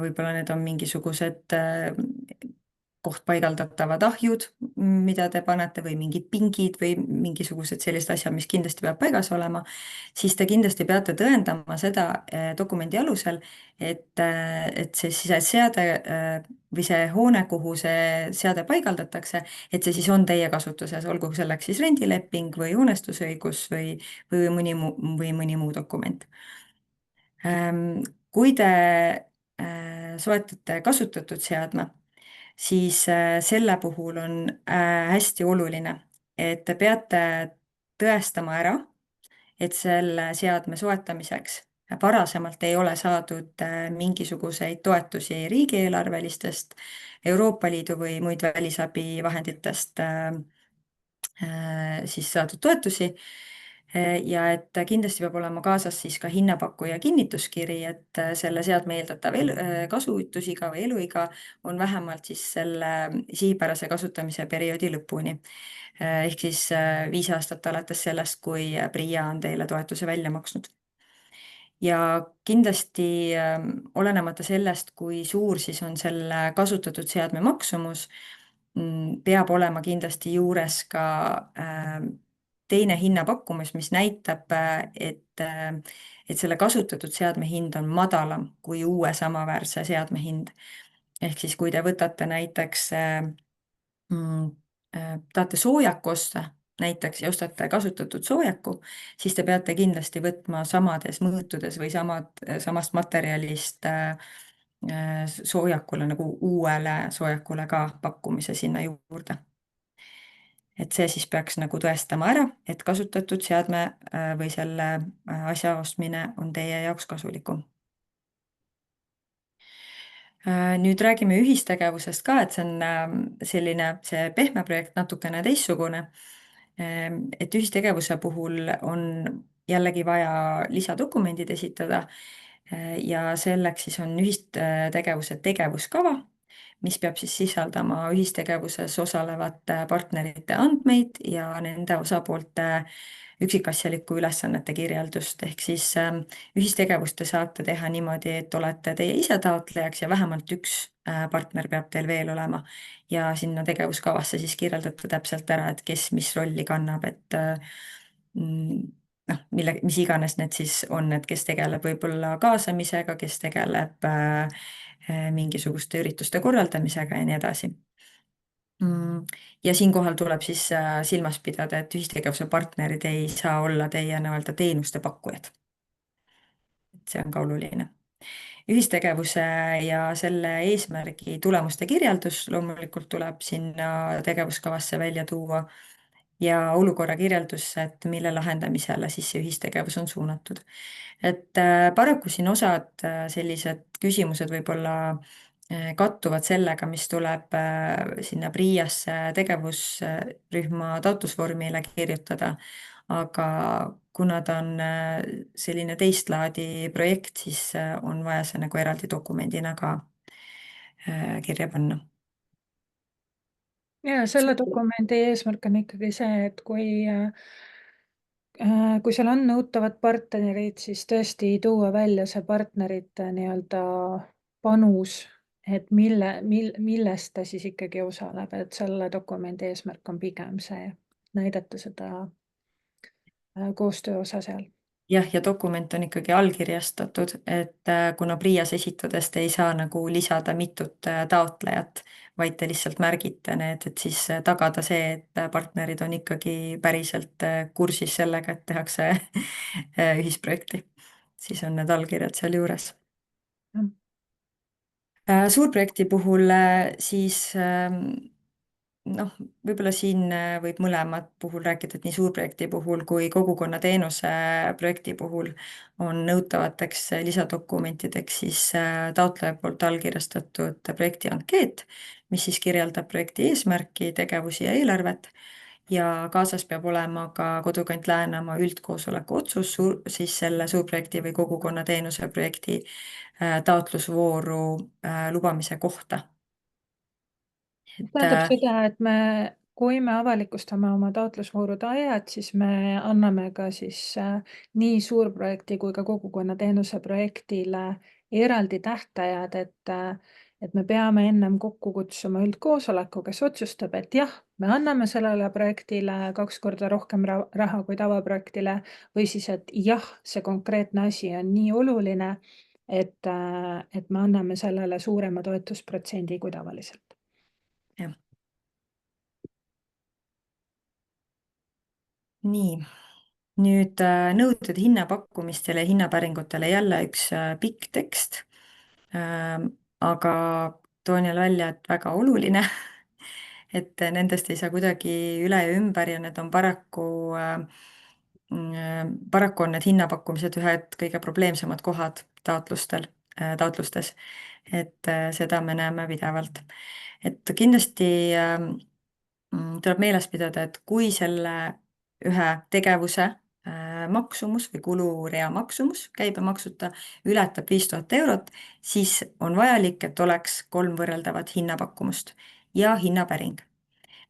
Võib-olla need on mingisugused kohtpaigaldatavad ahjud, mida te panete või mingid pingid või mingisugused sellised asjad, mis kindlasti peab paigas olema, siis te kindlasti peate tõendama seda dokumendi alusel, et see seade või see hoone, kuhu see seade paigaldatakse, et see siis on teie kasutuses, olgu selleks siis rendileping või hoonestusõigus või mõni muu dokument. Kui te soetate kasutatud seadme, siis selle puhul on hästi oluline, et te peate tõestama ära, et selle seadme soetamiseks varasemalt ei ole saadud mingisuguseid toetusi riigieelarvelistest, Euroopa Liidu või muid välisabivahenditest siis saadud toetusi. Ja et kindlasti peab olema kaasas siis ka hinnapakkuja kinnituskiri, et selle seadme eeldatav kasutusiga või eluiga on vähemalt siis selle sihipärase kasutamise perioodi lõpuni. Ehk siis 5 aastat alates sellest, kui PRIA on teile toetuse välja maksnud. Ja kindlasti olenemata sellest, kui suur siis on selle kasutatud seadme maksumus, peab olema kindlasti juures ka teine hinnapakkumus, mis näitab, et selle kasutatud seadme hind on madalam kui uue samaväärse seadme hind. Ehk siis, kui te võtate näiteks tahate soojaku osta näiteks ja ostate kasutatud soojaku, siis te peate kindlasti võtma samades mõõtudes või samast materjalist soojakule nagu uuele soojakule ka pakkumise sinna juurde. Et see siis peaks nagu tõestama ära, et kasutatud seadme või selle asja ostmine on teie jaoks kasulikum. Nüüd räägime ühistegevusest ka, et see on see pehme projekt natukene teistsugune. Et ühistegevuse puhul on jällegi vaja lisadokumendid esitada ja selleks siis on ühistegevuse tegevuskava, mis peab siis sisaldama ühistegevuses osalevate partnerite andmeid ja nende osapoolte üksikasjalikku ülesannete kirjeldust, ehk siis ühistegevust te saate teha niimoodi, et olete teie ise taotlejaks ja vähemalt üks partner peab teil veel olema ja sinna tegevuskavasse siis kirjeldate täpselt ära, et kes mis rolli kannab, et mis iganes need siis on, et kes tegeleb võib-olla kaasamisega, kes tegeleb mingisuguste ürituste korraldamisega ja nii edasi. Ja siinkohal tuleb siis silmas pidada, et ühistegevuse partnerid ei saa olla teie nii-öelda teenuste pakkujad. See on ka oluline. Ühistegevuse ja selle eesmärgi tulemuste kirjeldus loomulikult tuleb sinna tegevuskavasse välja tuua ja olukorra kirjeldus, et mille lahendamisele siis see ühistegevus on suunatud. Et paraku siin osad sellised küsimused võib-olla kattuvad sellega, mis tuleb sinna PRIA-sse tegevusrühma taotlusvormile kirjutada, aga kuna ta on selline teist laadi projekt, siis on vaja see nagu eraldi dokumendina ka kirja panna. Ja selle dokumendi eesmärk on ikkagi see, et kui seal on nõutavad partnerid, siis tõesti tuua välja see partnerite nii-öelda panus, et milles ta siis ikkagi osaleb, et selle dokumendi eesmärk on pigem see, näidata seda koostöö osa seal. Jah, ja dokument on ikkagi allkirjastatud, et kuna PRIA-s esitades te ei saa nagu lisada mitut taotlejat, vaid te lihtsalt märgite need, et siis tagada see, et partnerid on ikkagi päriselt kursis sellega, et tehakse ühisprojekti, siis on need allkirjad seal juures. Suurprojekti puhul siis võib-olla siin võib mõlemat puhul rääkida, et nii suurprojekti puhul kui kogukonnateenuse projekti puhul on nõutavateks lisadokumentideks siis taotleja poolt allkirjastatud projekti ankeet, mis siis kirjeldab projekti eesmärki, tegevusi ja eelarvet ja kaasas peab olema ka Kodukant Läänemaa üldkoosoleku otsus siis selle suurprojekti või kogukonnateenuse projekti taotlusvooru lubamise kohta. Tähendab seda, et kui me avalikustame oma taotlusvoorude ajad, siis me anname ka siis nii suurprojekti kui ka kogukonnateenuse projektile eraldi tähtajad, et me peame ennem kokku kutsuma üldkoosoleku, kes otsustab, et jah, me anname sellele projektile 2 korda rohkem raha kui tavaprojektile või siis, et jah, see konkreetne asi on nii oluline, et me anname sellele suurema toetusprotsendi kui tavaliselt. Jah. Nii, nüüd nõuded hinnapakkumistele ja hinnapäringutele jälle üks pikk tekst, aga toon jälle välja, et väga oluline, et nendest ei saa kuidagi üle ja ümber ja need on paraku on need hinnapakkumised ühed kõige probleemsemad kohad taotlustes, et seda me näeme pidevalt. Et kindlasti tuleb meeles pidada, et kui selle ühe tegevuse maksumus või kulurea maksumus käibemaksuta ületab 5000 eurot, siis on vajalik, et oleks 3 võrreldavat hinnapakkumust ja hinnapäring.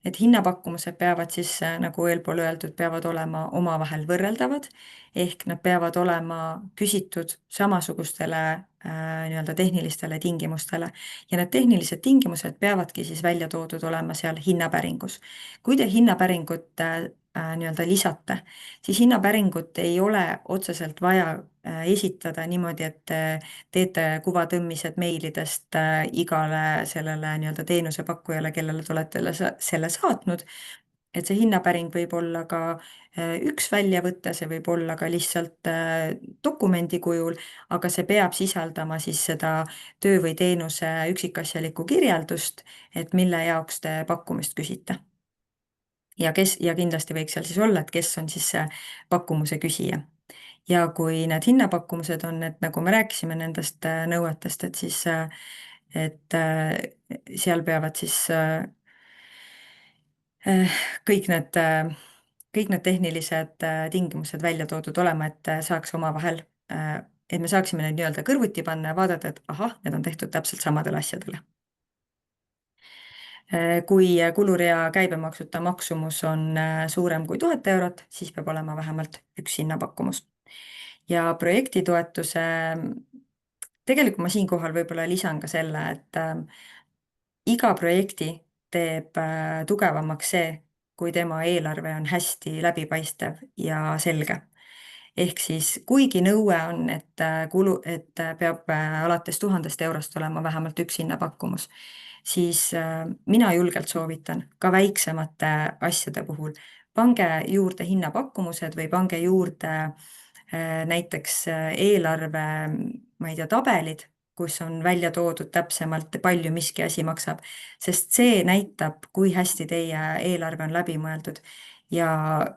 Need hinnapakkumused peavad siis, nagu eelpool öeldud, peavad olema omavahel võrreldavad, ehk nad peavad olema küsitud samasugustele nii-öelda tehnilistele tingimustele ja need tehnilised tingimused peavadki siis välja toodud olema seal hinnapäringus. Kui te hinnapäringut nii-öelda lisate, siis hinnapäringut ei ole otseselt vaja esitada niimoodi, et teete kuvatõmmised meilidest igale sellele nii-öelda teenusepakkujale, kellele te olete selle saatnud. Et see hinnapäring võib olla ka üks väljavõte, see võib olla ka lihtsalt dokumendi kujul, aga see peab sisaldama siis seda töö või teenuse üksikasjalikku kirjeldust, et mille jaoks te pakkumist küsite. Ja kindlasti võiks seal siis olla, et kes on siis see pakkumuse küsija. Ja kui need hinnapakkumused on, et nagu me rääkisime nendest nõuetest, et siis et seal peavad siis kõik need tehnilised tingimused välja toodud olema, et saaks omavahel, et me saaksime neid nii-öelda kõrvuti panna ja vaadata, et ahah, need on tehtud täpselt samadele asjadele. Kui kulurea käibemaksuta maksumus on suurem kui 1000 eurot, siis peab olema vähemalt üks hinnapakkumus. Ja projektitoetuse, tegelikult ma siinkohal võib-olla lisan ka selle, et iga projekti teeb tugevamaks see, kui tema eelarve on hästi läbipaistev ja selge. Ehk siis kuigi nõue on, et peab alates 1000 eurost olema vähemalt üks hinnapakkumus, siis mina julgelt soovitan ka väiksemate asjade puhul, pange juurde hinnapakkumused või pange juurde näiteks eelarve, ma ei tea, tabelid, kus on välja toodud täpsemalt, palju miski asi maksab, sest see näitab, kui hästi teie eelarve on läbi mõeldud. Ja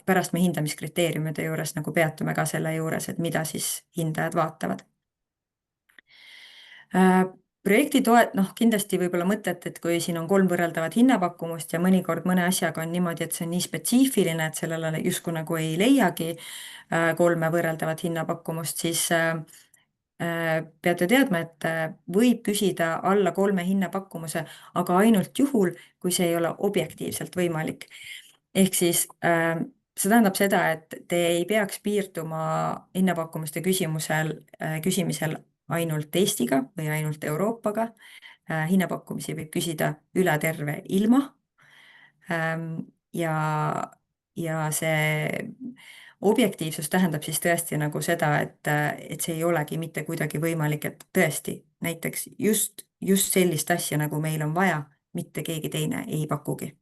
pärast me hindamiskriteeriumide juures nagu peatume ka selle juures, et mida siis hindajad vaatavad. Projekti kindlasti võib-olla mõtet, et kui siin on 3 võrreldavat hinnapakkumust ja mõnikord mõne asjaga on niimoodi, et see on nii spetsiifiline, et sellele justkui nagu ei leiagi 3 võrreldavat hinnapakkumust, siis peate teadma, et võib küsida alla 3 hinnapakkumuse, aga ainult juhul, kui see ei ole objektiivselt võimalik. Ehk siis see tähendab seda, et te ei peaks piirduma hinnapakkumiste küsimisel ainult Eestiga või ainult Euroopaga. Hinnapakkumisi võib küsida üle terve ilma. Ja see objektiivsus tähendab siis tõesti nagu seda, et see ei olegi mitte kuidagi võimalik, et tõesti näiteks just sellist asja, nagu meil on vaja, mitte keegi teine ei pakugi.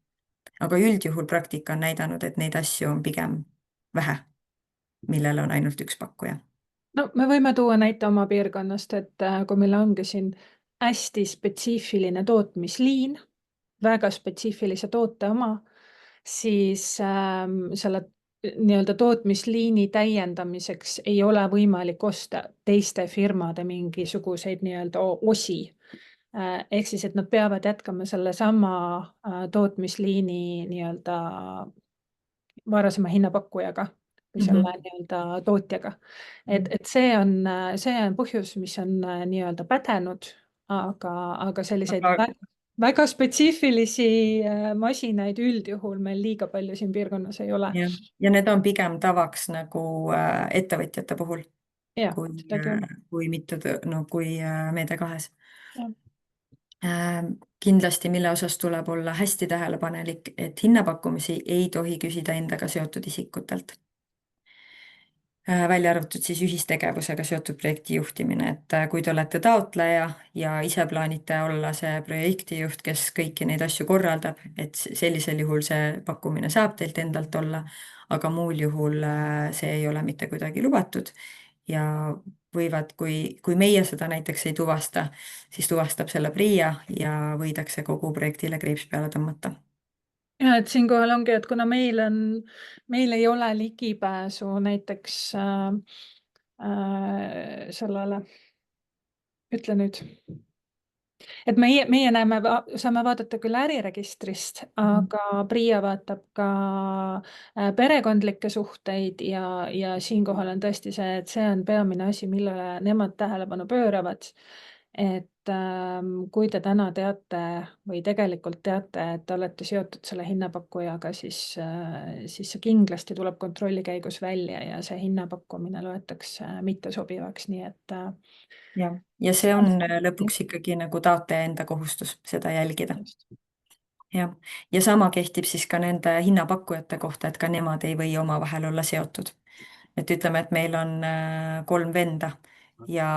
Aga üldjuhul praktika on näidanud, et neid asju on pigem vähe, millel on ainult üks pakkuja. No me võime tuua näite oma piirkonnast, et kui meil ongi siin hästi spetsiifiline tootmisliin, väga spetsiifilise toote oma, siis selle nii-öelda tootmisliini täiendamiseks ei ole võimalik osta teiste firmade mingisuguseid nii-öelda osi. Ehk siis, et nad peavad jätkama selle sama tootmisliini nii-öelda varasema hinnapakkujaga või selle nii-öelda tootjaga. Et see on põhjus, mis on nii-öelda pädenud, aga selliseid väga spetsiifilisi masinaid üldjuhul meil liiga palju siin piirkonnas ei ole. Ja need on pigem tavaks nagu ettevõtjate puhul, kui mitte kui Meede 2-s. Kindlasti, mille osas tuleb olla hästi tähelepanelik, et hinnapakkumisi ei tohi küsida endaga seotud isikutelt. Välja arvatud siis ühistegevusega seotud projekti juhtimine, et kui te olete taotleja ja ise plaanite olla see projektijuht, kes kõiki neid asju korraldab, et sellisel juhul see pakkumine saab teilt endalt olla, aga muul juhul see ei ole mitte kuidagi lubatud ja võivad, kui meie seda näiteks ei tuvasta, siis tuvastab selle PRIA ja võidakse kogu projektile kriips peale tõmmata. Ja, et siinkohal ongi, et kuna meil ei ole ligipääsu näiteks sellele, ütle nüüd, et meie saame vaadata küll äriregistrist, aga PRIA vaatab ka perekondlikke suhteid ja siinkohal on tõesti see, et see on peamine asi, millele nemad tähelepanu pööravad. Et kui te täna teate või tegelikult teate, et te olete seotud selle hinnapakkujaga, siis see kindlasti tuleb kontrolli käigus välja ja see hinnapakkumine loetakse mittesobivaks, nii et ja see on lõpuks ikkagi nagu taotleja enda kohustus seda jälgida. jah, ja sama kehtib siis ka nende hinnapakkujate kohta, et ka nemad ei või omavahel olla seotud. et ütleme, et meil on 3 venda ja,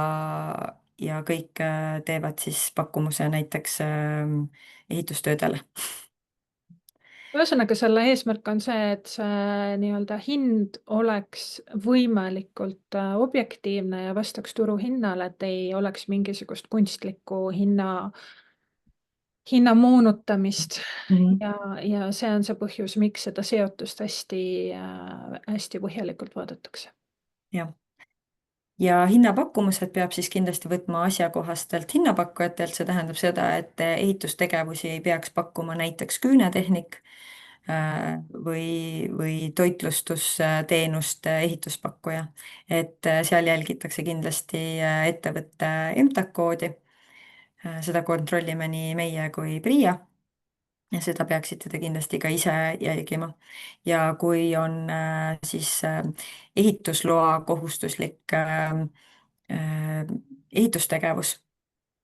ja kõik teevad siis pakkumuse näiteks ehitustöödele. ühesõnaga, selle eesmärk on see, et see nii-öelda hind oleks võimalikult objektiivne ja vastaks turuhinnale, et ei oleks mingisugust kunstlikku hinna moonutamist. Mhm. ja see on see põhjus, miks seda seotust hästi põhjalikult vaadatakse. jah, ja hinnapakkumused peab siis kindlasti võtma asjakohastelt hinnapakkujatelt, see tähendab seda, et ehitustegevusi ei peaks pakkuma näiteks küünetehnik või toitlustusteenuste ehituspakkuja. et seal jälgitakse kindlasti ettevõtte EMTAK koodi. seda kontrollime nii meie kui PRIA. ja seda peaksite te kindlasti ka ise jälgima. ja kui on siis ehitusloa kohustuslik ehitustegevus,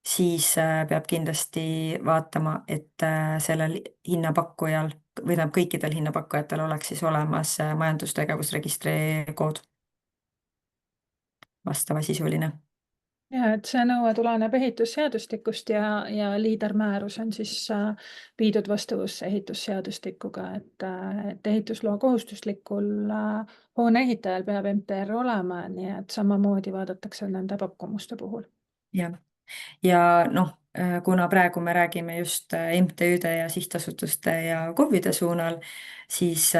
siis peab kindlasti vaatama, et sellel hinnapakkujal või tähendab kõikidel hinnapakkujatel oleks siis olemas majandustegevusregistri kood, vastavasisuline. ja et see nõue tuleneb ehitusseadustikust ja liidermäärus on siis viidud vastavusse ehitusseadustikuga, et ehitusloa kohustuslikul hoone ehitajal peab MTR olema, nii et samamoodi vaadatakse nende pakkumuste puhul. jah, ja noh, kuna praegu me räägime just MTÜ-de ja sihtasutuste ja KOV-ide suunal, siis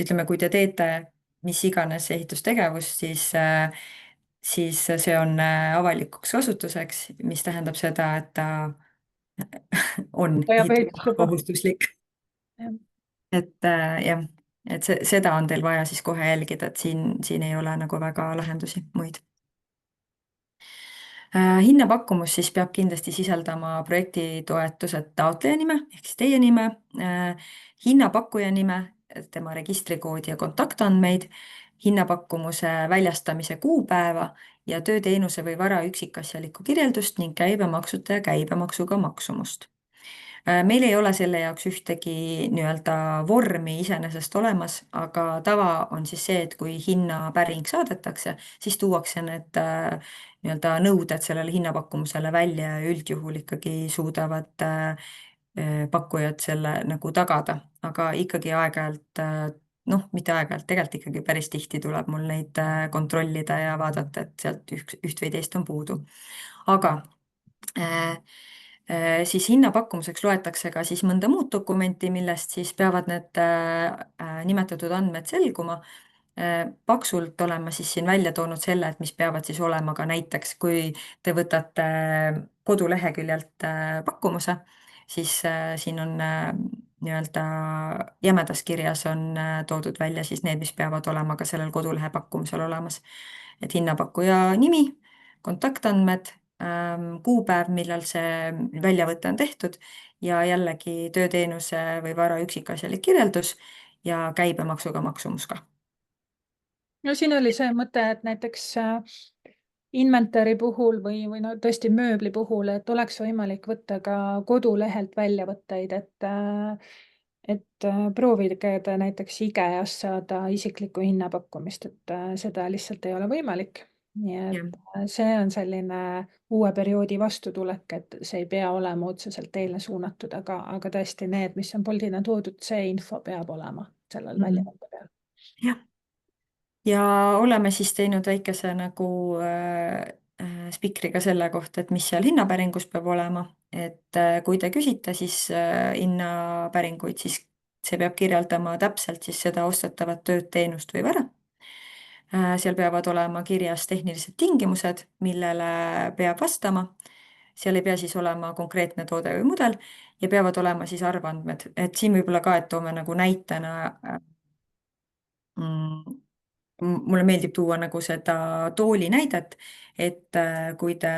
ütleme, kui te teete mis iganes ehitustegevust, siis see on avalikuks kasutuseks, mis tähendab seda, et ta on Vajab ehitusloa ehitusluba. kohustuslik. Jah. et jah, et seda on teil vaja siis kohe jälgida, et siin ei ole nagu väga lahendusi muid. Hinnapakkumus siis peab kindlasti sisaldama projektitoetuse taotleja nime ehk siis teie nime, hinnapakkuja nime, tema registrikoodi ja kontaktandmeid, hinnapakkumuse väljastamise kuupäeva ja tööteenuse või vara üksikasjalikku kirjeldust ning käibemaksuta ja käibemaksuga maksumust. meil ei ole selle jaoks ühtegi nii-öelda vormi iseenesest olemas, aga tava on siis see, et kui hinnapäring saadetakse, siis tuuakse need nii-öelda nõuded sellele hinnapakkumusele välja ja üldjuhul ikkagi suudavad pakkujad selle nagu tagada, aga ikkagi aeg-ajalt noh, mitte aeg-ajalt, tegelikult ikkagi päris tihti tuleb mul neid kontrollida ja vaadata, et sealt üht või teist on puudu. aga siis hinnapakkumuseks loetakse ka siis mõnda muud dokumenti, millest siis peavad need nimetatud andmed selguma. paksult olen ma siis siin välja toonud selle, et mis peavad siis olema ka näiteks, kui te võtate koduleheküljelt pakkumuse, siis siin on nii-öelda jämedas kirjas on toodud välja siis need, mis peavad olema ka sellel kodulehe pakkumisel olemas. et hinnapakkuja nimi, kontaktandmed, kuupäev, millal see väljavõte on tehtud ja jällegi tööteenuse või vara üksikasjalik kirjeldus ja käibemaksuga maksumus ka. no siin oli see mõte, et näiteks inventari puhul või no tõesti mööbli puhul, et oleks võimalik võtta ka kodulehelt väljavõtteid, et proovige te näiteks IKEA-st saada isiklikku hinnapakkumist, et seda lihtsalt ei ole võimalik. nii et see on selline uue perioodi vastutulek, et see ei pea olema otseselt teile suunatud, aga tõesti need, mis on poldina toodud, see info peab olema sellel väljavõtte peal. jah, ja oleme siis teinud väikese nagu spikri ka selle kohta, et mis seal hinnapäringus peab olema, et kui te küsite siis hinnapäringuid, siis see peab kirjeldama täpselt siis seda ostetavat tööd, teenust või vara. seal peavad olema kirjas tehnilised tingimused, millele peab vastama. seal ei pea siis olema konkreetne toode või mudel ja peavad olema siis arvandmed, et siin võib-olla ka, et toome nagu näitena mulle meeldib tuua nagu seda tooli näidet, et kui te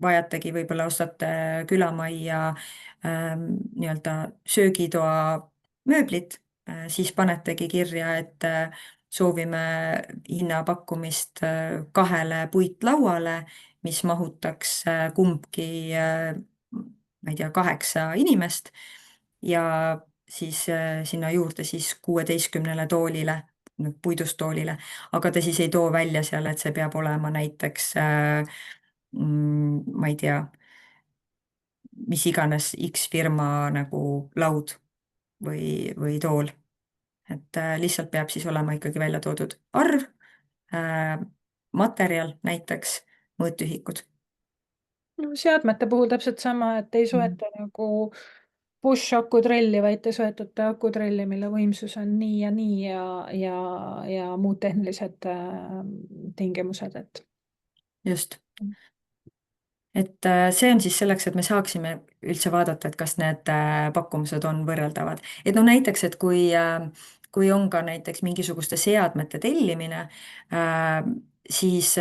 vajategi, võib-olla ostate külamajja nii-öelda söögitoa mööblit, siis panetegi kirja, et soovime hinnapakkumist 2 puitlauale, mis mahutaks kumbki, ma ei tea, 8 inimest ja siis sinna juurde siis 16 toolile, puidust toolile, aga ta siis ei too välja seal, et see peab olema näiteks ma ei tea, mis iganes X firma nagu laud või tool. Et lihtsalt peab siis olema ikkagi välja toodud arv, materjal näiteks, mõõtühikud. No, seadmete puhul täpselt sama, et ei soeta nagu push akutrelli, vaid te soetate akutrelli, mille võimsus on nii ja nii ja muud tehnilised tingimused, et. Just. Et see on siis selleks, et me saaksime üldse vaadata, et kas need pakkumused on võrreldavad. Et no näiteks, et kui on ka näiteks mingisuguste seadmete tellimine, siis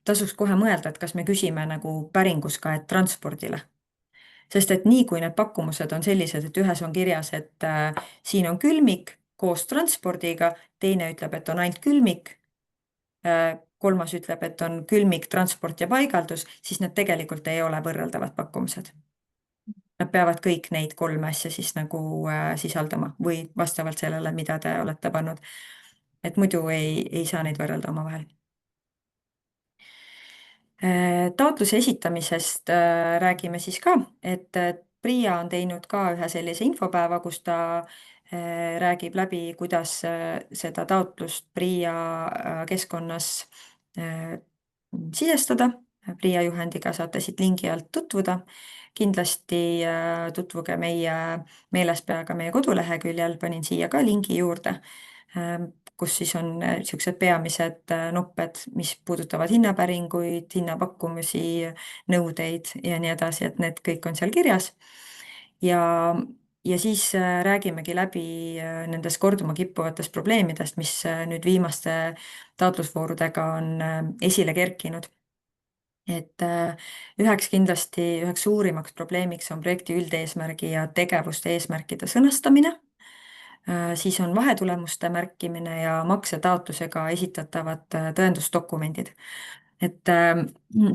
tasuks kohe mõelda, et kas me küsime nagu päringus ka, et transpordile. Sest et nii kui need pakkumused on sellised, et ühes on kirjas, et siin on külmik koos transpordiga, teine ütleb, et on ainult külmik, kolmas ütleb, et on külmik, transport ja paigaldus, siis need tegelikult ei ole võrreldavad pakkumused. Nad peavad kõik neid 3 asja siis nagu sisaldama või vastavalt sellele, mida te olete pannud. Et muidu ei saa neid võrrelda omavahel. Taotluse esitamisest räägime siis ka, et PRIA on teinud ka ühe sellise infopäeva, kus ta räägib läbi, kuidas seda taotlust PRIA keskkonnas sisestada. PRIA juhendiga saate siit lingi alt tutvuda. Kindlasti tutvuge meie meelespeaga meie koduleheküljel, panin siia ka lingi juurde, kus siis on niisugused peamised nopped, mis puudutavad hinnapäringuid, hinnapakkumusi, nõudeid ja nii edasi, et need kõik on seal kirjas. Ja siis räägimegi läbi nendest korduma kippuvatest probleemidest, mis nüüd viimaste taotlusvoorudega on esile kerkinud. Et üheks suurimaks probleemiks on projekti üldeesmärgi ja tegevuste eesmärkide sõnastamine. Siis on vahetulemuste märkimine ja maksetaotlusega esitatavad tõendusdokumendid. Et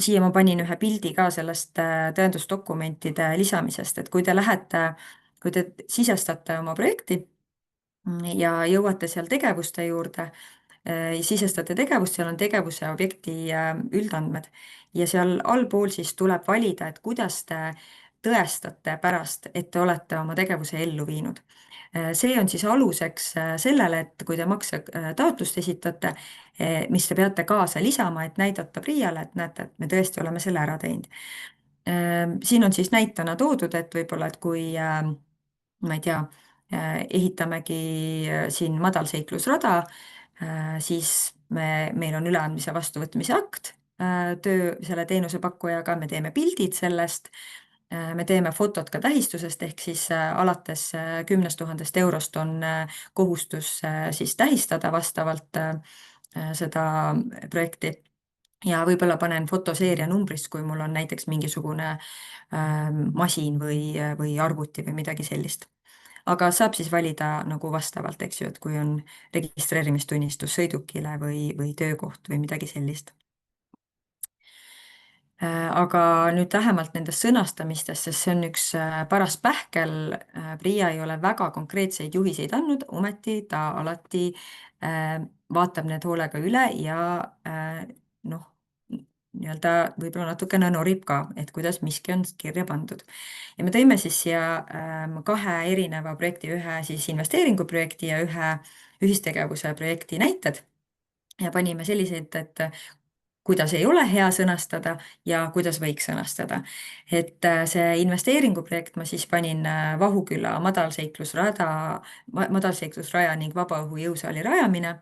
siia ma panin ühe pildi ka sellest tõendusdokumentide lisamisest, et kui te sisestate oma projekti ja jõuate seal tegevuste juurde, sisestate tegevust, seal on tegevuse objekti üldandmed ja seal allpool siis tuleb valida, et kuidas te tõestate pärast, et te olete oma tegevuse ellu viinud. See on siis aluseks sellele, et kui te maksetaotlust esitate, mis te peate kaasa lisama, et näidata PRIA-le, et näete, et me tõesti oleme selle ära teinud. Siin on siis näitena toodud, et võib-olla, et kui ma ei tea, ehitamegi siin madalseiklusrada, siis meil on üleandmise vastuvõtmise akt selle teenusepakkujaga, me teeme pildid sellest, me teeme fotod ka tähistusest, ehk siis alates 10 000 eurost on kohustus siis tähistada vastavalt seda projekti. Ja võib-olla panen fotoseeria numbrist, kui mul on näiteks mingisugune masin või arvuti või midagi sellist. Aga saab siis valida nagu vastavalt, eks ju, et kui on registreerimistunnistus sõidukile või töökoht või midagi sellist. Aga nüüd lähemalt nendest sõnastamistest, sest see on üks paras pähkel. PRIA ei ole väga konkreetseid juhiseid andnud, ometi ta alati vaatab need hoolega üle ja noh, nii-öelda võib-olla natukene norib ka, et kuidas miski on kirja pandud. Ja me tõime siis siia 2 erineva projekti, ühe siis investeeringuprojekti ja ühe ühistegevuse projekti näited. Ja panime selliseid, et kuidas ei ole hea sõnastada ja kuidas võiks sõnastada. Et see investeeringuprojekt ma siis panin Vahuküla madalseiklusraja ning vabaõhu jõusaali rajamine.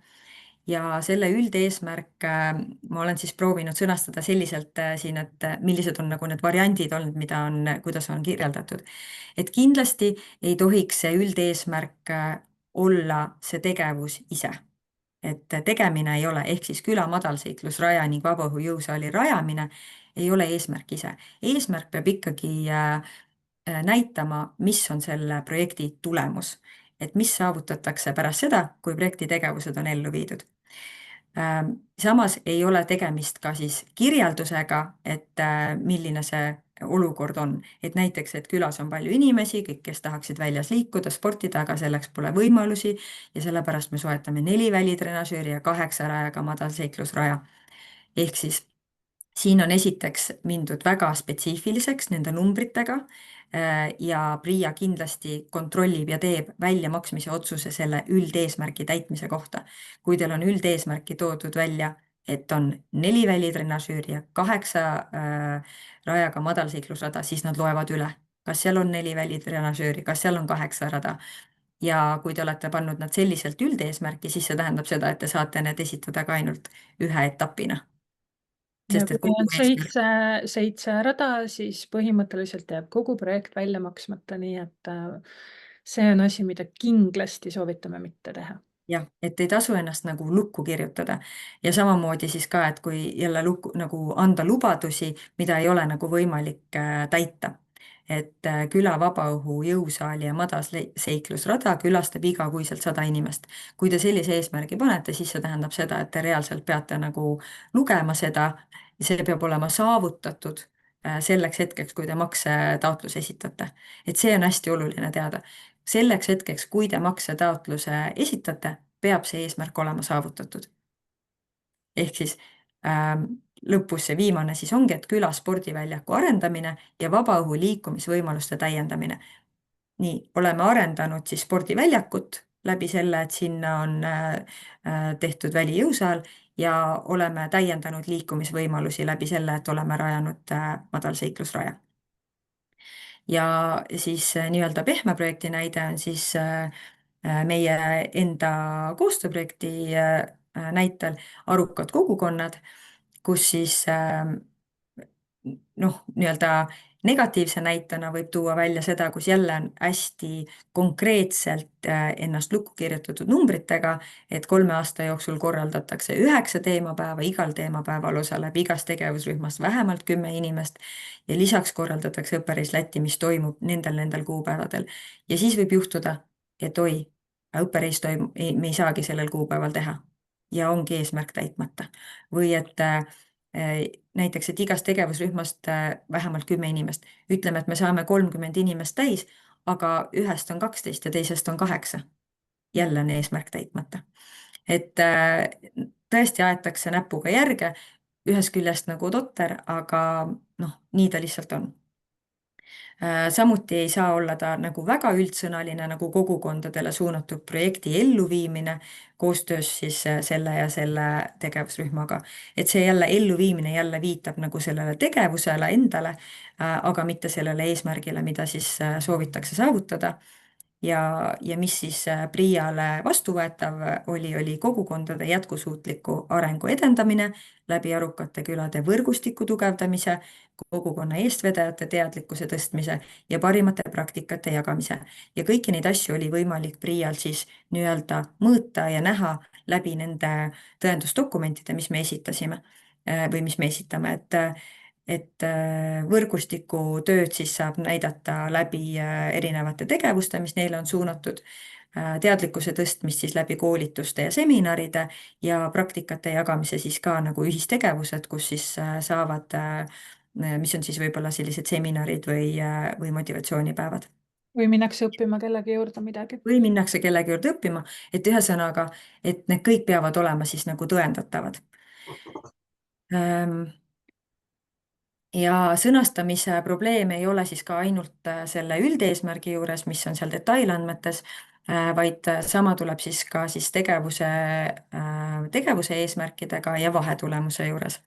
Ja selle üldeesmärk ma olen siis proovinud sõnastada selliselt siin, et millised on nagu need variandid olnud, kuidas on kirjeldatud. Et kindlasti ei tohiks see üldeesmärk olla see tegevus ise. Et tegemine ei ole, ehk siis küla madalseiklusraja ning vabaõhu jõusaali rajamine ei ole eesmärk ise. Eesmärk peab ikkagi näitama, mis on selle projekti tulemus, et mis saavutatakse pärast seda, kui projekti tegevused on ellu viidud. Samas ei ole tegemist ka siis kirjeldusega, et milline see olukord on, et näiteks, et külas on palju inimesi, kõik, kes tahaksid väljas liikuda, sportida, aga selleks pole võimalusi ja sellepärast me soetame 4 välitrenažööri ja 8 rajaga madalseiklusraja. ehk siis siin on esiteks mindud väga spetsiifiliseks nende numbritega ja PRIA kindlasti kontrollib ja teeb väljamaksmise otsuse selle üldeesmärgi täitmise kohta. Kui teil on üldeesmärki toodud välja, et on 4 välitrenažööri ja 8 rajaga madalseiklusrada, siis nad loevad üle, kas seal on 4 välitrenažööri, kas seal on 8 rada. Ja kui te olete pannud nad selliselt üldeesmärki, siis see tähendab seda, et te saate need esitada ka ainult ühe etapina. ja Sest et kui on kogu eesmärk, seitse rada, siis põhimõtteliselt jääb kogu projekt välja maksmata, nii et see on asi, mida kindlasti soovitame mitte teha. jah, et ei tasu ennast nagu lukku kirjutada. Ja samamoodi siis ka, et kui jälle lukku, nagu anda lubadusi, mida ei ole nagu võimalik täita. Et küla vabaõhu jõusaali ja madalseiklusrada külastab igakuiselt 100 inimest. Kui te sellise eesmärgi panete, siis see tähendab seda, et te reaalselt peate nagu lugema seda, see peab olema saavutatud selleks hetkeks, kui te maksetaotluse esitate. Et see on hästi oluline teada. Selleks hetkeks, kui te maksetaotluse esitate, peab see eesmärk olema saavutatud. Ehk siis lõpus see viimane siis ongi, et küla spordiväljaku arendamine ja vabaõhu liikumisvõimaluste täiendamine. Nii, oleme arendanud siis spordiväljakut läbi selle, et sinna on tehtud välijõusaal ja oleme täiendanud liikumisvõimalusi läbi selle, et oleme rajanud madalseiklusraja. Ja siis nii-öelda pehme projekti näide on siis meie enda koostööprojekti näitel arukad kogukonnad, kus siis noh, nii-öelda negatiivse näitena võib tuua välja seda, kus jälle on hästi konkreetselt ennast lukku kirjutatud numbritega, et 3 aasta jooksul korraldatakse 9 teemapäeva, igal teemapäeval osaleb igas tegevusrühmas vähemalt 10 inimest ja lisaks korraldatakse õppereis Lätti, mis toimub nendel kuupäevadel. Ja siis võib juhtuda, et oi, õppereis me ei saagi sellel kuupäeval teha ja ongi eesmärk täitmata. Või et näiteks, et igast tegevusrühmast vähemalt 10 inimest. Ütleme, et me saame 30 inimest täis, aga ühest on 12 ja teisest on 8. Jälle on eesmärk täitmata. Et tõesti aetakse näpuga järge, ühest küljest nagu totter, aga noh, nii ta lihtsalt on. Samuti ei saa olla ta nagu väga üldsõnaline nagu kogukondadele suunatud projekti elluviimine koostöös siis selle ja selle tegevusrühmaga. Et see jälle elluviimine jälle viitab nagu sellele tegevusele endale, aga mitte sellele eesmärgile, mida siis soovitakse saavutada. Ja mis siis PRIA-le vastuvõetav oli kogukondade jätkusuutliku arengu edendamine läbi arukate külade võrgustiku tugevdamise, kogukonna eestvedajate teadlikkuse tõstmise ja parimate praktikate jagamise. Ja kõiki neid asju oli võimalik PRIA-l siis nii-öelda mõõta ja näha läbi nende tõendusdokumentide, mis me esitasime või mis me esitame, et võrgustiku tööd siis saab näidata läbi erinevate tegevuste, mis neile on suunatud, teadlikkuse tõstmist siis läbi koolituste ja seminaride ja praktikate jagamise siis ka nagu ühistegevused, kus siis saavad, mis on siis võib-olla sellised seminarid või motivatsioonipäevad. või minnakse õppima kellegi juurde midagi. Või minnakse kellegi juurde õppima, et ühesõnaga, et need kõik peavad olema siis nagu tõendatavad. Ja sõnastamise probleem ei ole siis ka ainult selle üldeesmärgi juures, mis on seal detailandmetes, vaid sama tuleb siis ka siis tegevuse eesmärkidega ja vahetulemuse juures.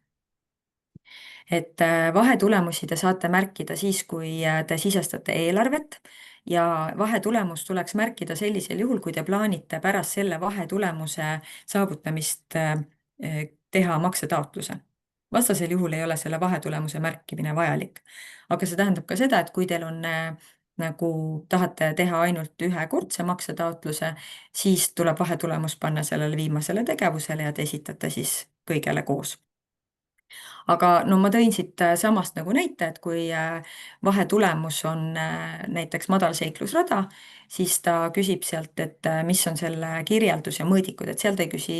Et vahetulemusi te saate märkida siis, kui te sisestate eelarvet ja vahetulemust tuleks märkida sellisel juhul, kui te plaanite pärast selle vahetulemuse saavutamist teha maksetaotluse. Vastasel juhul ei ole selle vahetulemuse märkimine vajalik. Aga see tähendab ka seda, et kui teil on nagu tahate teha ainult ühekordse maksetaotluse, siis tuleb vahetulemus panna sellele viimasele tegevusele ja te esitate siis kõigele koos. Aga no ma tõin siit samast nagu näite, et kui vahetulemus on näiteks madalseiklusrada, siis ta küsib sealt, et mis on selle kirjeldus ja mõõdikud, et seal ta ei küsi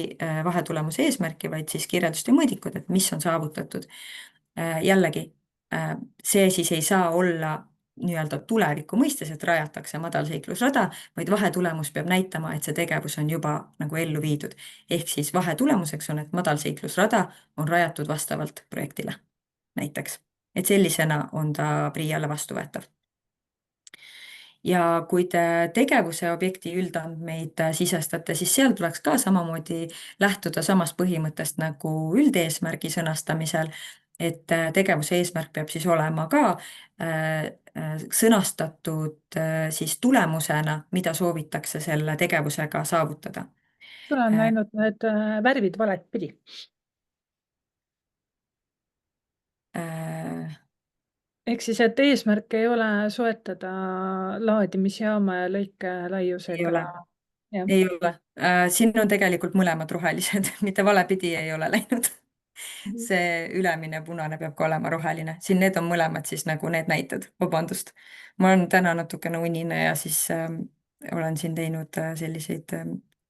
vahetulemuse eesmärki, vaid siis kirjeldust ja mõõdikud, et mis on saavutatud. Jällegi, see siis ei saa olla nii-öelda tuleviku mõistes, et rajatakse madalseiklusrada, vaid vahetulemus peab näitama, et see tegevus on juba nagu ellu viidud. Ehk siis vahetulemuseks on, et madalseiklusrada on rajatud vastavalt projektile näiteks. Et sellisena on ta PRIA-le vastuvõetav. Ja kui te tegevuse objekti üldandmeid sisestate, siis seal tuleks ka samamoodi lähtuda samast põhimõttest nagu üldeesmärgi sõnastamisel, et tegevuse eesmärk peab siis olema ka sõnastatud siis tulemusena, mida soovitakse selle tegevusega saavutada. sul on läinud need värvid valet pidi. Ehk siis, et eesmärk ei ole soetada laadimisjaama ja lõike Ei laiusega. ole. Jah. Ei ole. Siin on tegelikult mõlemad rohelised, mitte valepidi ei ole läinud. See ülemine punane peab ka olema roheline. Siin need on mõlemad siis nagu need näited. Vabandust. Ma olen täna natukene unine ja siis olen siin teinud selliseid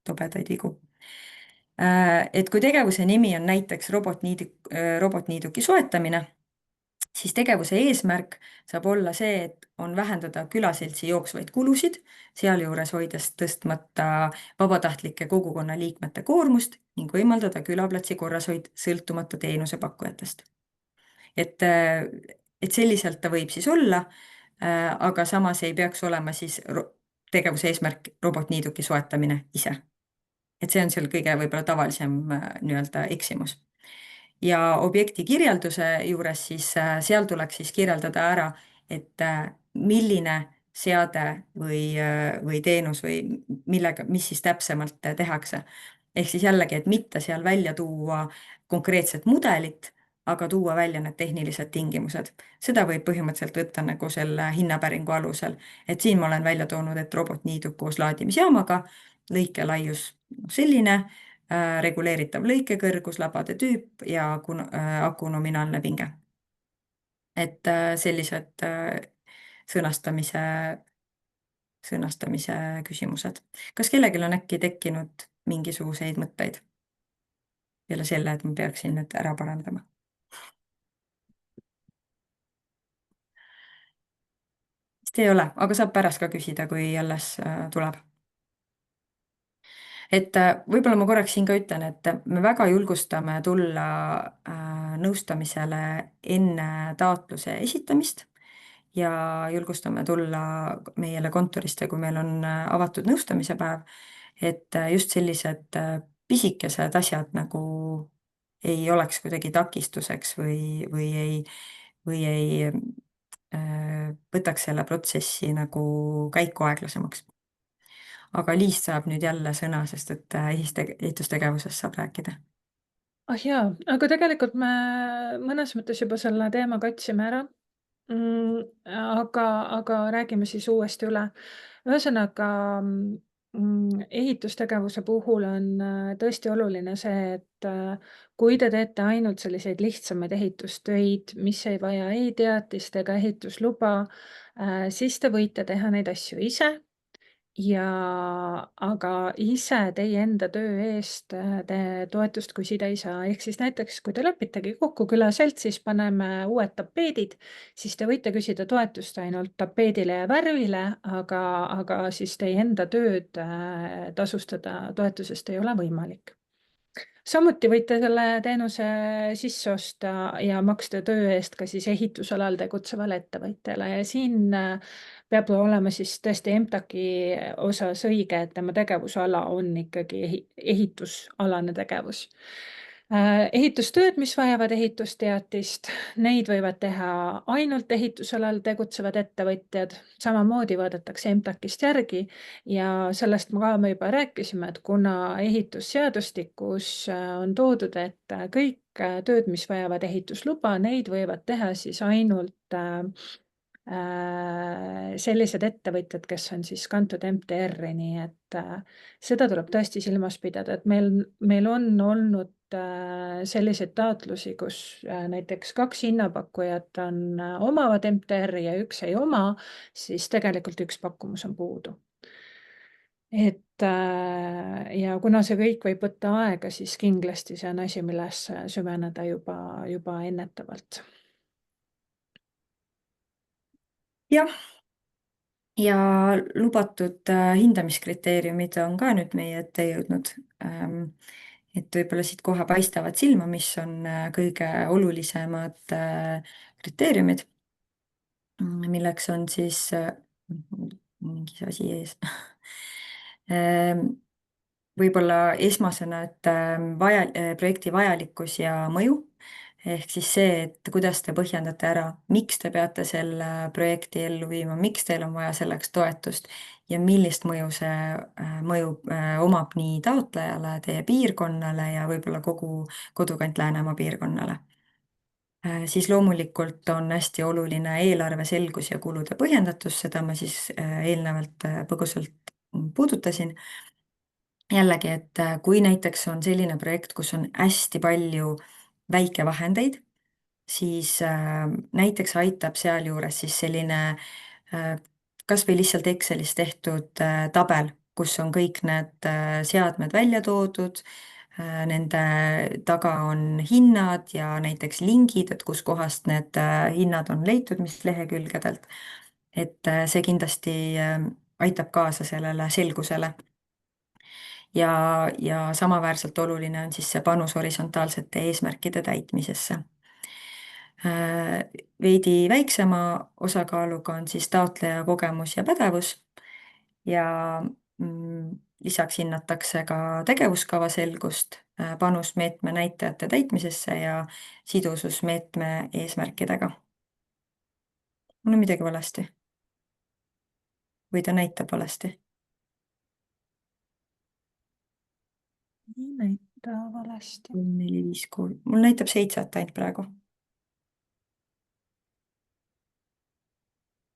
tobedaid vigu. Et kui tegevuse nimi on näiteks robotniiduki soetamine, siis tegevuse eesmärk saab olla see, et on vähendada külaseltsi jooksvaid kulusid, sealjuures hoides tõstmata vabatahtlike kogukonna liikmete koormust ning võimaldada külaplatsi korrashoid sõltumata teenusepakkujatest. Et selliselt ta võib siis olla, aga samas ei peaks olema siis tegevuse eesmärk robotniiduki soetamine ise. Et see on seal kõige võib-olla tavalisem nii-öelda eksimus. Ja objekti kirjelduse juures siis seal tuleks siis kirjeldada ära, et milline seade või teenus või millega, mis siis täpsemalt tehakse. Ehk siis jällegi, et mitte seal välja tuua konkreetset mudelit, aga tuua välja need tehnilised tingimused. Seda võib põhimõtteliselt võtta nagu selle hinnapäringu alusel. Et siin ma olen välja toonud, et robotniiduk koos laadimisjaamaga, lõikelaius selline, reguleeritav lõikekõrgus, labade tüüp ja aku nominaalne pinge. Et sellised sõnastamise küsimused. Kas kellelgi on äkki tekkinud mingisuguseid mõtteid peale selle, et ma peaksin nüüd ära parandama? Vist ei ole, aga saab pärast ka küsida, kui alles tuleb. Et võib-olla ma korraks siin ka ütlen, et me väga julgustame tulla nõustamisele enne taotluse esitamist ja julgustame tulla meile kontorisse, kui meil on avatud nõustamise päev, et just sellised pisikesed asjad nagu ei oleks kuidagi takistuseks või ei võtaks selle protsessi nagu käiku aeglasemaks. Aga Liis saab nüüd jälle sõna, sest et ehitustegevusest saab rääkida. Ah jaa, aga tegelikult me mõnes mõttes juba selle teema katsime ära. Aga räägime siis uuesti üle. Ühesõnaga, ehitustegevuse puhul on tõesti oluline see, et kui te teete ainult selliseid lihtsamaid ehitustöid, mis ei vaja ei teatist ega ehitusluba, siis te võite teha neid asju ise. Aga ise teie enda töö eest te toetust küsida ei saa. Ehk siis näiteks, kui te lepitegi kokku külaseltsis, paneme uued tapeedid, siis te võite küsida toetust ainult tapeedile ja värvile, aga siis teie enda tööd tasustada toetusest ei ole võimalik. Samuti võite selle teenuse sisse osta ja maksta töö eest ka siis ehitusalal tegutsevale ettevõtjale ja siin peab olema siis tõesti EMTAK-i osas õige, et tema tegevusala on ikkagi ehitusalane tegevus. Ehitustööd, mis vajavad ehitusteatist, neid võivad teha ainult ehitusalal tegutsevad ettevõtjad, samamoodi vaadatakse EMTAK-ist järgi ja sellest me juba rääkisime, et kuna ehitusseadustikus on toodud, et kõik tööd, mis vajavad ehitusluba, neid võivad teha siis ainult sellised ettevõtjad, kes on siis kantud MTR-i, nii et seda tuleb tõesti silmas pidada, et meil on olnud selliseid taotlusi, kus näiteks 2 hinnapakkujat omavad MTR-i ja 1 ei oma, siis tegelikult 1 pakkumus on puudu. Ja kuna see kõik võib võtta aega, siis kindlasti see on asi, millesse süveneda juba ennetavalt. jah, ja lubatud hindamiskriteeriumid on ka nüüd meie ette jõudnud. Et võib-olla siit kohe paistavad silma, mis on kõige olulisemad kriteeriumid, milleks on siis mingi asi ees. Võib-olla esmasena, et projekti vajalikkus ja mõju, ehk siis see, et kuidas te põhjendate ära, miks te peate selle projekti ellu viima, miks teil on vaja selleks toetust ja millist mõju see mõju omab nii taotlejale, teie piirkonnale ja võib-olla kogu Kodukant Läänemaa piirkonnale. Siis loomulikult on hästi oluline eelarve selgus ja kulude põhjendatus, seda ma siis eelnevalt põgusalt puudutasin. Jällegi, et kui näiteks on selline projekt, kus on hästi palju väikevahendeid, siis näiteks aitab sealjuures siis selline kas või lihtsalt Excelis tehtud tabel, kus on kõik need seadmed välja toodud, nende taga on hinnad ja näiteks lingid, et kuskohast need hinnad on leitud, mis lehekülgedelt. Et see kindlasti aitab kaasa sellele selgusele. Ja samaväärselt oluline on siis see panus horisontaalsete eesmärkide täitmisesse. Veidi väiksema osakaaluga on siis taotleja kogemus ja pädevus ja lisaks hinnatakse ka tegevuskava selgust, panus meetme näitajate täitmisesse ja sidusus meetme eesmärkidega. mul on midagi valesti? Või ta näitab valesti? ei näita valesti. 3, 4, 5, 6, mul näitab 7 ainult praegu.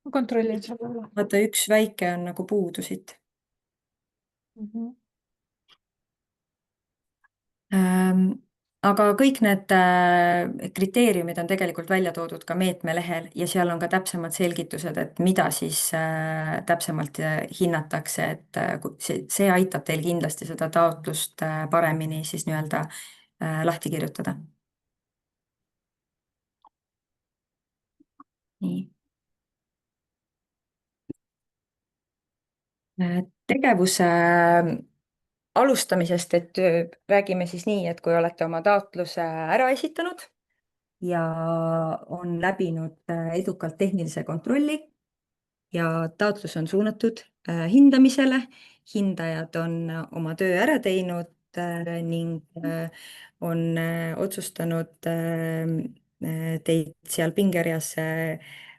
ma kontrollin selle üle. vaata, üks väike on nagu puudu siit. Aga kõik need kriteeriumid on tegelikult välja toodud ka meetme lehel ja seal on ka täpsemad selgitused, et mida siis täpsemalt hinnatakse, et see aitab teil kindlasti seda taotlust paremini siis nii-öelda lahti kirjutada. Nii. Tegevuse alustamisest, et räägime siis nii, et kui olete oma taotluse ära esitanud ja on läbinud edukalt tehnilise kontrolli ja taotlus on suunatud hindamisele, hindajad on oma töö ära teinud ning on otsustanud teid seal pingereas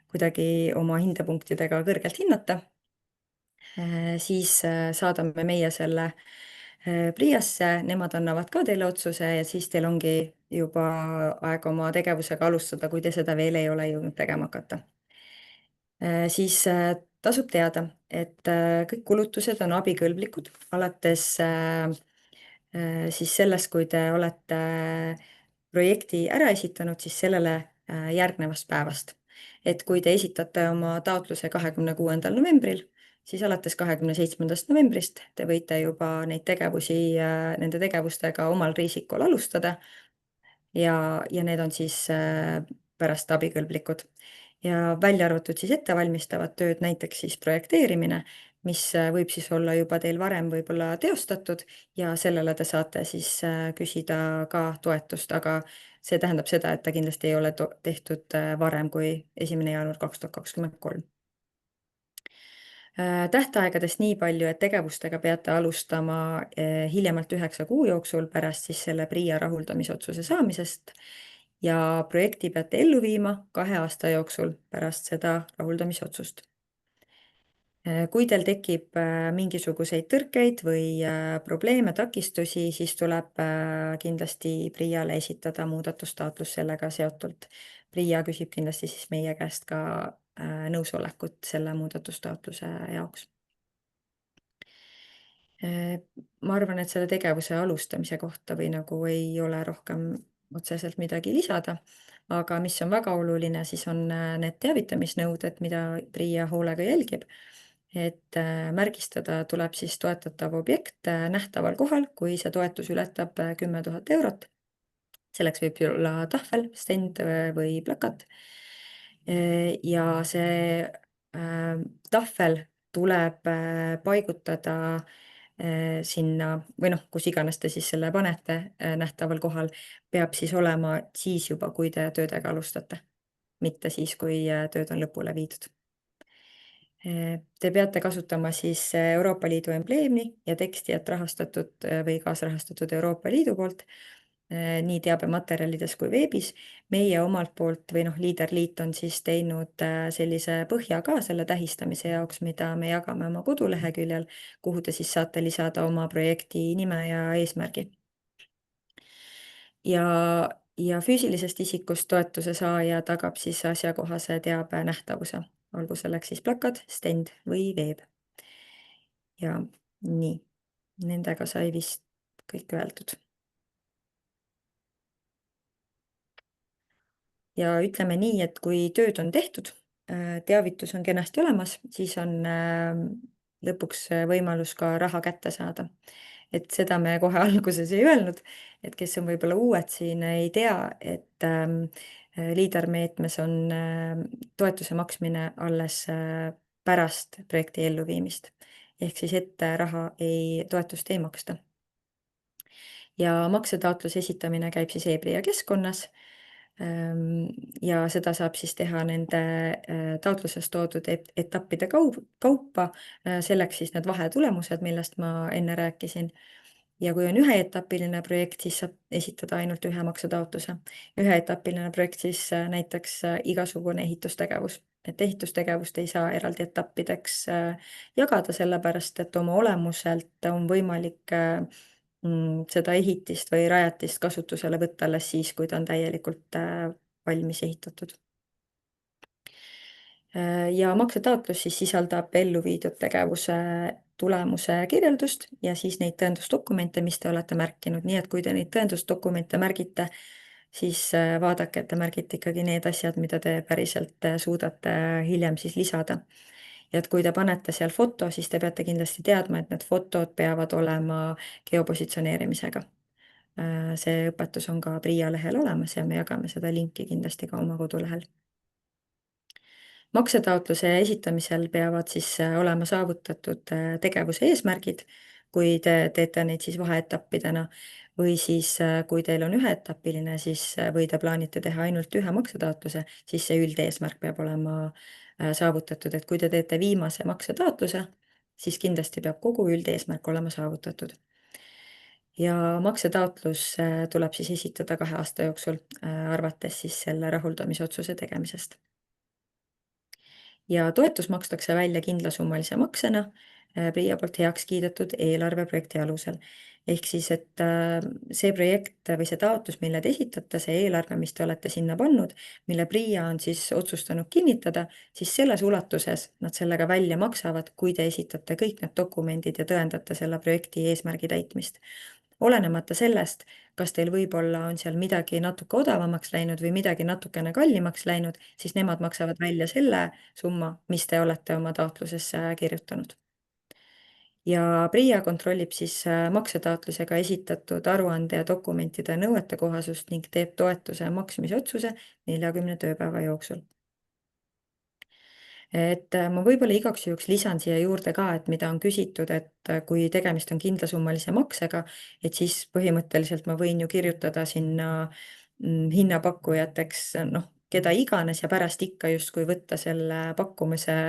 kuidagi oma hindepunktidega kõrgelt hinnata, siis saadame meie selle PRIA-sse, nemad annavad ka teile otsuse ja siis teil ongi juba aeg oma tegevusega alustada, kui te seda veel ei ole jõudnud tegema hakata. Siis tasub teada, et kõik kulutused on abikõlblikud alates siis sellest, kui te olete projekti ära esitanud, siis sellele järgnevast päevast. Et kui te esitate oma taotluse 26. novembril, siis alates 27. novembrist te võite juba neid tegevusi, nende tegevustega omal riisikul alustada ja need on siis pärast abikõlblikud. Ja välja arvatud siis ettevalmistavad tööd, näiteks siis projekteerimine, mis võib siis olla juba teil varem võib-olla teostatud ja sellele te saate siis küsida ka toetust, aga see tähendab seda, et ta kindlasti ei ole tehtud varem kui 1. jaanuar 2023. Tähtaegadest nii palju, et tegevustega peate alustama hiljemalt 9 kuu jooksul pärast siis selle PRIA rahuldamisotsuse saamisest ja projekti peate ellu viima 2 aasta jooksul pärast seda rahuldamisotsust. Kui teil tekib mingisuguseid tõrkeid või probleeme, takistusi, siis tuleb kindlasti PRIA-le esitada muudatustaotlus sellega seotult. PRIA küsib kindlasti siis meie käest ka nõusolekut selle muudatustaotluse jaoks. Ma arvan, et selle tegevuse alustamise kohta või nagu ei ole rohkem otseselt midagi lisada, aga mis on väga oluline, siis on need teavitamisnõuded, mida PRIA hoolega jälgib. Et märgistada tuleb siis toetatav objekt nähtaval kohal, kui see toetus ületab 10 000 eurot. Selleks võib olla tahvel, stend või plakat. Ja see tahvel tuleb paigutada sinna või noh, kus iganes te siis selle panete nähtaval kohal, peab siis olema siis juba, kui te töödega alustate, mitte siis, kui tööd on lõpule viidud. Te peate kasutama siis Euroopa Liidu embleemi ja teksti, et rahastatud või kaasrahastatud Euroopa Liidu poolt nii teabematerjalides kui veebis. Meie omalt poolt või noh, Liiderliit on siis teinud sellise põhja ka selle tähistamise jaoks, mida me jagame oma koduleheküljel, kuhu te siis saate lisada oma projekti nime ja eesmärgi. Ja füüsilisest isikust toetuse saaja tagab siis asjakohase teabe nähtavuse, olgu selleks siis plakad, stend või veeb. Ja nii, nendega sai vist kõik öeldud. Ja ütleme nii, et kui tööd on tehtud, teavitus on kenasti olemas, siis on lõpuks võimalus ka raha kätte saada. Et seda me kohe alguses ei öelnud, et kes on võib-olla uued siin, ei tea, et liidermeetmes on toetuse maksmine alles pärast projekti elluviimist. Ehk siis ette toetust ei maksta. Ja maksetaotluse esitamine käib siis e-PRIA keskkonnas. Ja seda saab siis teha nende taotluses toodud etappide kaupa, selleks siis need vahetulemused, millest ma enne rääkisin. Ja kui on üheetapiline projekt, siis saab esitada ainult ühe maksetaotluse. Üheetapiline projekt siis näiteks igasugune ehitustegevus. Et ehitustegevust ei saa eraldi etappideks jagada, sellepärast et oma olemuselt on võimalik seda ehitist või rajatist kasutusele võtta alles siis, kui ta on täielikult valmis ehitatud. Ja maksetaotlus siis sisaldab ellu viidud tegevuse tulemuse kirjeldust ja siis neid tõendusdokumente, mis te olete märkinud. Nii et kui te neid tõendusdokumente märgite, siis vaadake, et te märgite ikkagi need asjad, mida te päriselt suudate hiljem siis lisada. Ja et kui te panete seal foto, siis te peate kindlasti teadma, et need fotod peavad olema geopositsioneerimisega. See õpetus on ka PRIA lehel olemas ja me jagame seda linki kindlasti ka oma kodulehel. Maksetaotluse esitamisel peavad siis olema saavutatud tegevuse eesmärgid, kui te teete neid siis vaheetappidena, või siis kui teil on üheetapiline, siis või te plaanite teha ainult ühe maksetaotluse, siis see üldeesmärk peab olema saavutatud, et kui te teete viimase maksetaotluse, siis kindlasti peab kogu üldeesmärk olema saavutatud. Ja maksetaotlus tuleb siis esitada 2 aasta jooksul, arvates siis selle rahuldamisotsuse tegemisest. Ja toetus makstakse välja kindlasummalise maksena PRIA poolt heaks kiidetud eelarveprojekti alusel. Ehk siis, et see projekt või see taotlus, mille te esitate, see eelarve, mis te olete sinna pannud, mille PRIA on siis otsustanud kinnitada, siis selles ulatuses nad sellega välja maksavad, kui te esitate kõik need dokumendid ja tõendate selle projekti eesmärgi täitmist. Olenemata sellest, kas teil võib-olla on seal midagi natuke odavamaks läinud või midagi natukene kallimaks läinud, siis nemad maksavad välja selle summa, mis te olete oma taotlusesse kirjutanud. Ja PRIA kontrollib siis maksetaotlusega esitatud aruande ja dokumentide nõuetekohasust ning teeb toetuse maksmise otsuse 40 tööpäeva jooksul. Et ma võib-olla igaks juhuks lisan siia juurde ka, et mida on küsitud, et kui tegemist on kindlasummalise maksega, et siis põhimõtteliselt ma võin ju kirjutada sinna hinnapakkujateks, noh, keda iganes ja pärast ikka justkui võtta selle pakkumise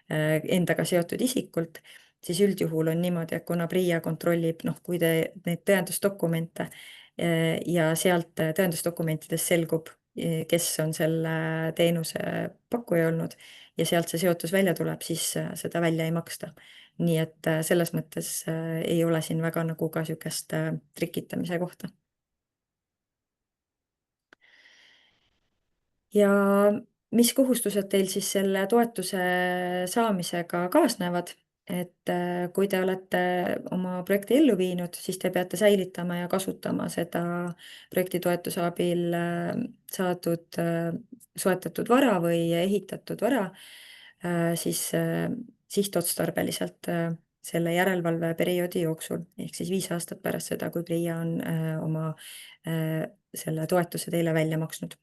endaga seotud isikult, siis üldjuhul on niimoodi, et kuna PRIA kontrollib, noh, kui te neid tõendusdokumente ja sealt tõendusdokumentidest selgub, kes on selle teenuse pakkuja olnud ja sealt see seotus välja tuleb, siis seda välja ei maksta. Nii et selles mõttes ei ole siin väga nagu ka niisugust trikitamise kohta. Ja mis kohustused teil siis selle toetuse saamisega kaasnevad? Et kui te olete oma projekti ellu viinud, siis te peate säilitama ja kasutama seda projektitoetuse abil saadud soetatud vara või ehitatud vara siis sihtotstarbeliselt selle järelevalveperioodi jooksul, ehk siis 5 aastat pärast seda, kui PRIA on oma selle toetuse teile välja maksnud.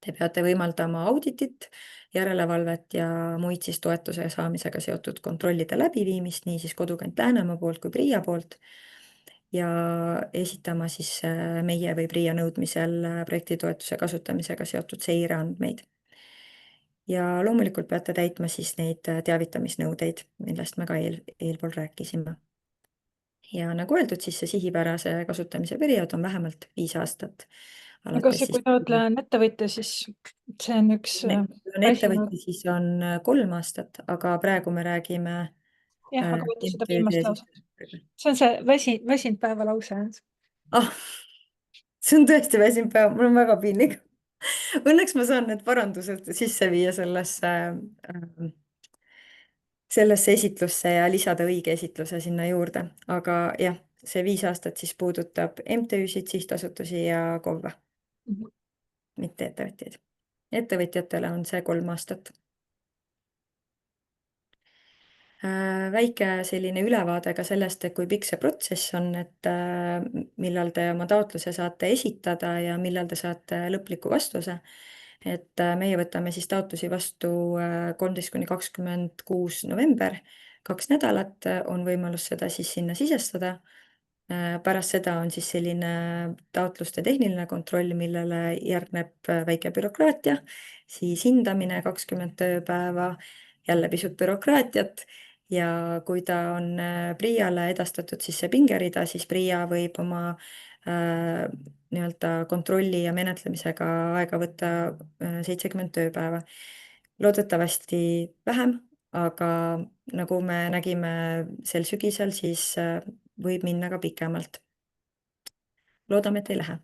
Te peate võimaldama auditit, järelevalvet ja muid siis toetuse saamisega seotud kontrollide läbiviimist, nii siis Kodukant Läänemaa poolt kui PRIA poolt, ja esitama siis meie või PRIA nõudmisel projektitoetuse kasutamisega seotud seireandmeid. Ja loomulikult peate täitma siis neid teavitamisnõudeid, millest me ka eelpool rääkisime. Ja nagu öeldud, siis see sihipärase kasutamise periood on vähemalt 5 aastat. aga see, kui taotleja on ettevõtja, siis see on üks Kui on ettevõtja, siis on 3 aastat, aga praegu me räägime jah, aga vaata seda MTÜ-de viimast lauset. esindajatega. See on see väsinud päeva lause. Ah, see on tõesti väsinud päev, mul on väga piinlik. Õnneks ma saan need parandused sisse viia sellesse esitlusse ja lisada õige esitluse sinna juurde. Aga jah, see 5 aastat siis puudutab MTÜ-sid, sihtasutusi ja KOV-e, mitte ettevõtjaid. Ettevõtjatele on see 3 aastat. Väike selline ülevaade ka sellest, et kui pikk see protsess on, et millal te oma taotluse saate esitada ja millal te saate lõpliku vastuse. Et meie võtame siis taotlusi vastu 13–26 november, 2 nädalat on võimalus seda siis sinna sisestada. Pärast seda on siis selline taotluste tehniline kontroll, millele järgneb väike bürokraatia, siis hindamine 20 tööpäeva, jälle pisut bürokraatiat. Ja kui ta on PRIA-le edastatud, siis see pingerida, siis PRIA võib oma nii-öelda kontrolli ja menetlemisega aega võtta 70 tööpäeva. Loodetavasti vähem, aga nagu me nägime sel sügisel, siis võib minna ka pikemalt. Loodame, et ei lähe.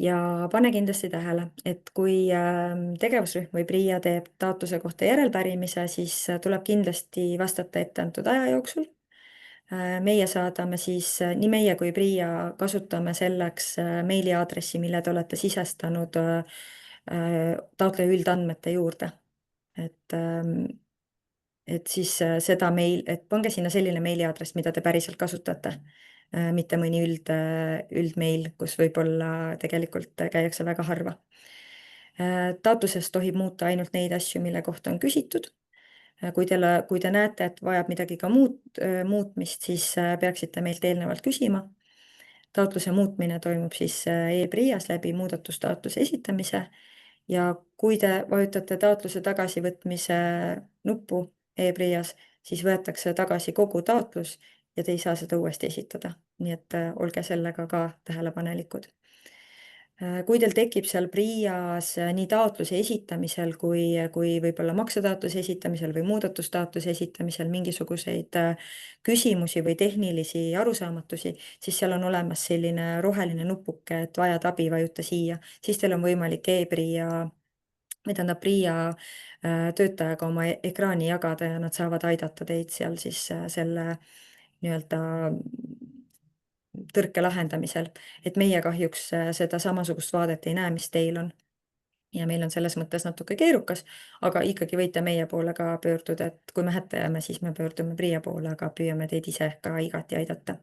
Ja pane kindlasti tähele, et kui tegevusrühm või PRIA teeb taotluse kohta järelpärimise, siis tuleb kindlasti vastata etteantud aja jooksul. Meie saadame siis, nii meie kui PRIA kasutame selleks meiliaadressi, mille te olete sisestanud taotleja üldandmete juurde. Et siis seda et pange sinna selline meiliaadress, mida te päriselt kasutate, mitte mõni üldmeil, kus võib-olla tegelikult käiakse väga harva. Taotluses tohib muuta ainult neid asju, mille kohta on küsitud. Kui te näete, et vajab midagi ka muutmist, siis peaksite meilt eelnevalt küsima. Taotluse muutmine toimub siis e-PRIA-s läbi muudatustaotluse esitamise. Ja kui te vajutate taotluse tagasivõtmise nuppu e-PRIA-s, siis võetakse tagasi kogu taotlus ja te ei saa seda uuesti esitada. Nii et olge sellega ka tähelepanelikud. Kui teil tekib seal PRIA-s nii taotluse esitamisel kui võib-olla maksetaotluse esitamisel või muudatustaotluse esitamisel mingisuguseid küsimusi või tehnilisi arusaamatusi, siis seal on olemas selline roheline nupuke, et vajad abi, vajuta siia. Siis teil on võimalik PRIA töötajaga oma ekraani jagada ja nad saavad aidata teid seal siis selle nii-öelda tõrke lahendamisel, et meie kahjuks seda samasugust vaadet ei näe, mis teil on. Ja meil on selles mõttes natuke keerukas, aga ikkagi võite meie poole ka pöörduda, et kui me hätta jääme, siis me pöördume PRIA poole, aga püüame teid ise ka igati aidata.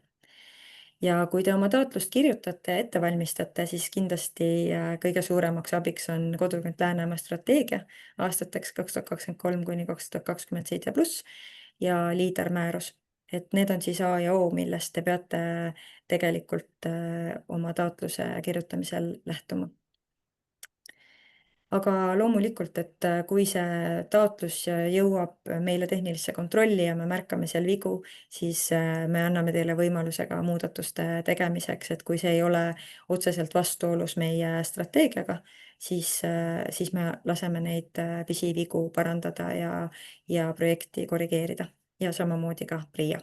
Ja kui te oma taotlust kirjutate ja ette valmistate, siis kindlasti kõige suuremaks abiks on Kodukant Läänemaa strateegia aastateks 2023–2027+ ja liidermäärus. Et need on siis A ja O, millest te peate tegelikult oma taotluse kirjutamisel lähtuma. Aga loomulikult, et kui see taotlus jõuab meile tehnilisse kontrolli ja me märkame seal vigu, siis me anname teile võimaluse ka muudatuste tegemiseks, et kui see ei ole otseselt vastuolus meie strateegiaga, siis me laseme neid pisivigu parandada ja projekti korrigeerida ja samamoodi ka PRIA.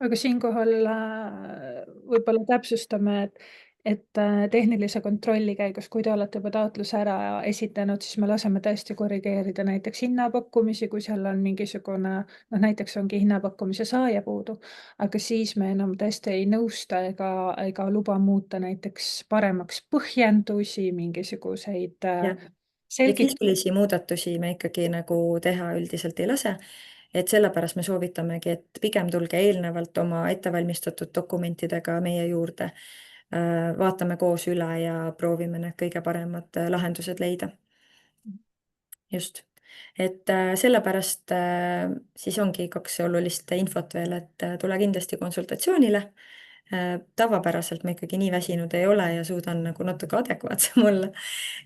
Aga siinkohal võib-olla täpsustame, et tehnilise kontrolli käigus, kui te olete juba taotluse ära esitanud, siis me laseme tõesti korrigeerida näiteks hinnapakkumisi, kui seal on mingisugune, näiteks ongi hinnapakkumise saaja puudu, aga siis me enam tõesti ei nõusta ega luba muuta näiteks paremaks põhjendusi, mingisuguseid Ja sisulisi muudatusi me ikkagi nagu teha üldiselt ei lase. Et sellepärast me soovitamegi, et pigem tulge eelnevalt oma ettevalmistatud dokumentidega meie juurde. vaatame koos üle ja proovime need kõige paremad lahendused leida. Just, et sellepärast siis ongi 2 olulist infot veel, et tule kindlasti konsultatsioonile. Tavapäraselt ma ikkagi nii väsinud ei ole ja suudan nagu natuke adekvaatsem olla.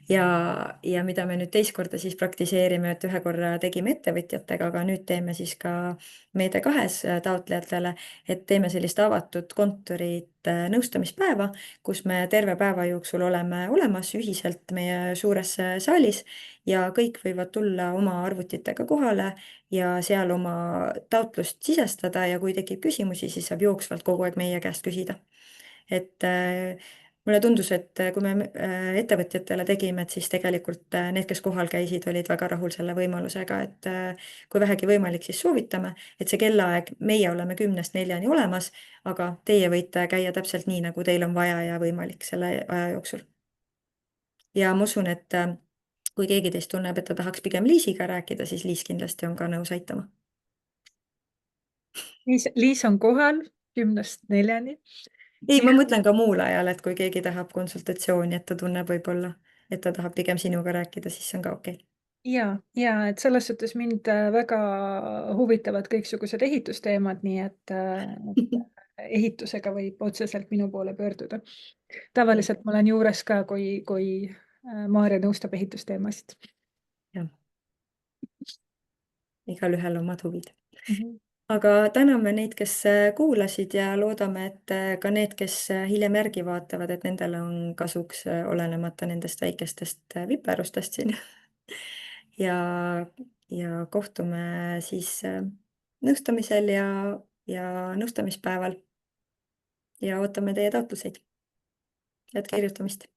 Ja mida me nüüd teist korda siis praktiseerime, et ühe korra tegime ettevõtjatega, aga nüüd teeme siis ka Meede 2 taotlejatele, et teeme sellist avatud kontorit nõustamispäeva, kus me terve päeva jooksul oleme olemas ühiselt meie suures saalis ja kõik võivad tulla oma arvutitega kohale ja seal oma taotlust sisestada ja kui tekib küsimusi, siis saab jooksvalt kogu aeg meie käest küsida. Et mulle tundus, et kui me ettevõtjatele tegime, et siis tegelikult need, kes kohal käisid, olid väga rahul selle võimalusega, et kui vähegi võimalik, siis soovitame, et see kellaaeg, meie oleme 10-st 4-ni olemas, aga teie võite käia täpselt nii, nagu teil on vaja ja võimalik selle aja jooksul. Ja ma usun, et kui keegi teist tunneb, et ta tahaks pigem Liisiga rääkida, siis Liis kindlasti on ka nõus aitama. Liis on kohal 10-st 4-ni. Ei, ma mõtlen ka muul ajal, et kui keegi tahab konsultatsiooni, et ta tunneb võib-olla, et ta tahab pigem sinuga rääkida, siis see on ka okei. Ja et selles suhtes mind väga huvitavad kõiksugused ehitusteemad, nii et ehitusega võib otseselt minu poole pöörduda. Tavaliselt ma olen juures ka, kui Maarja nõustab ehitusteemasid. Jah. Igalühel omad huvid. Mhm. Aga täname neid, kes kuulasid ja loodame, et ka need, kes hiljem järgi vaatavad, et nendele on kasuks olenemata nendest väikestest viperustest siin. Ja kohtume siis nõustamisel ja nõustamispäeval ja ootame teie taotluseid. Head kirjutamist!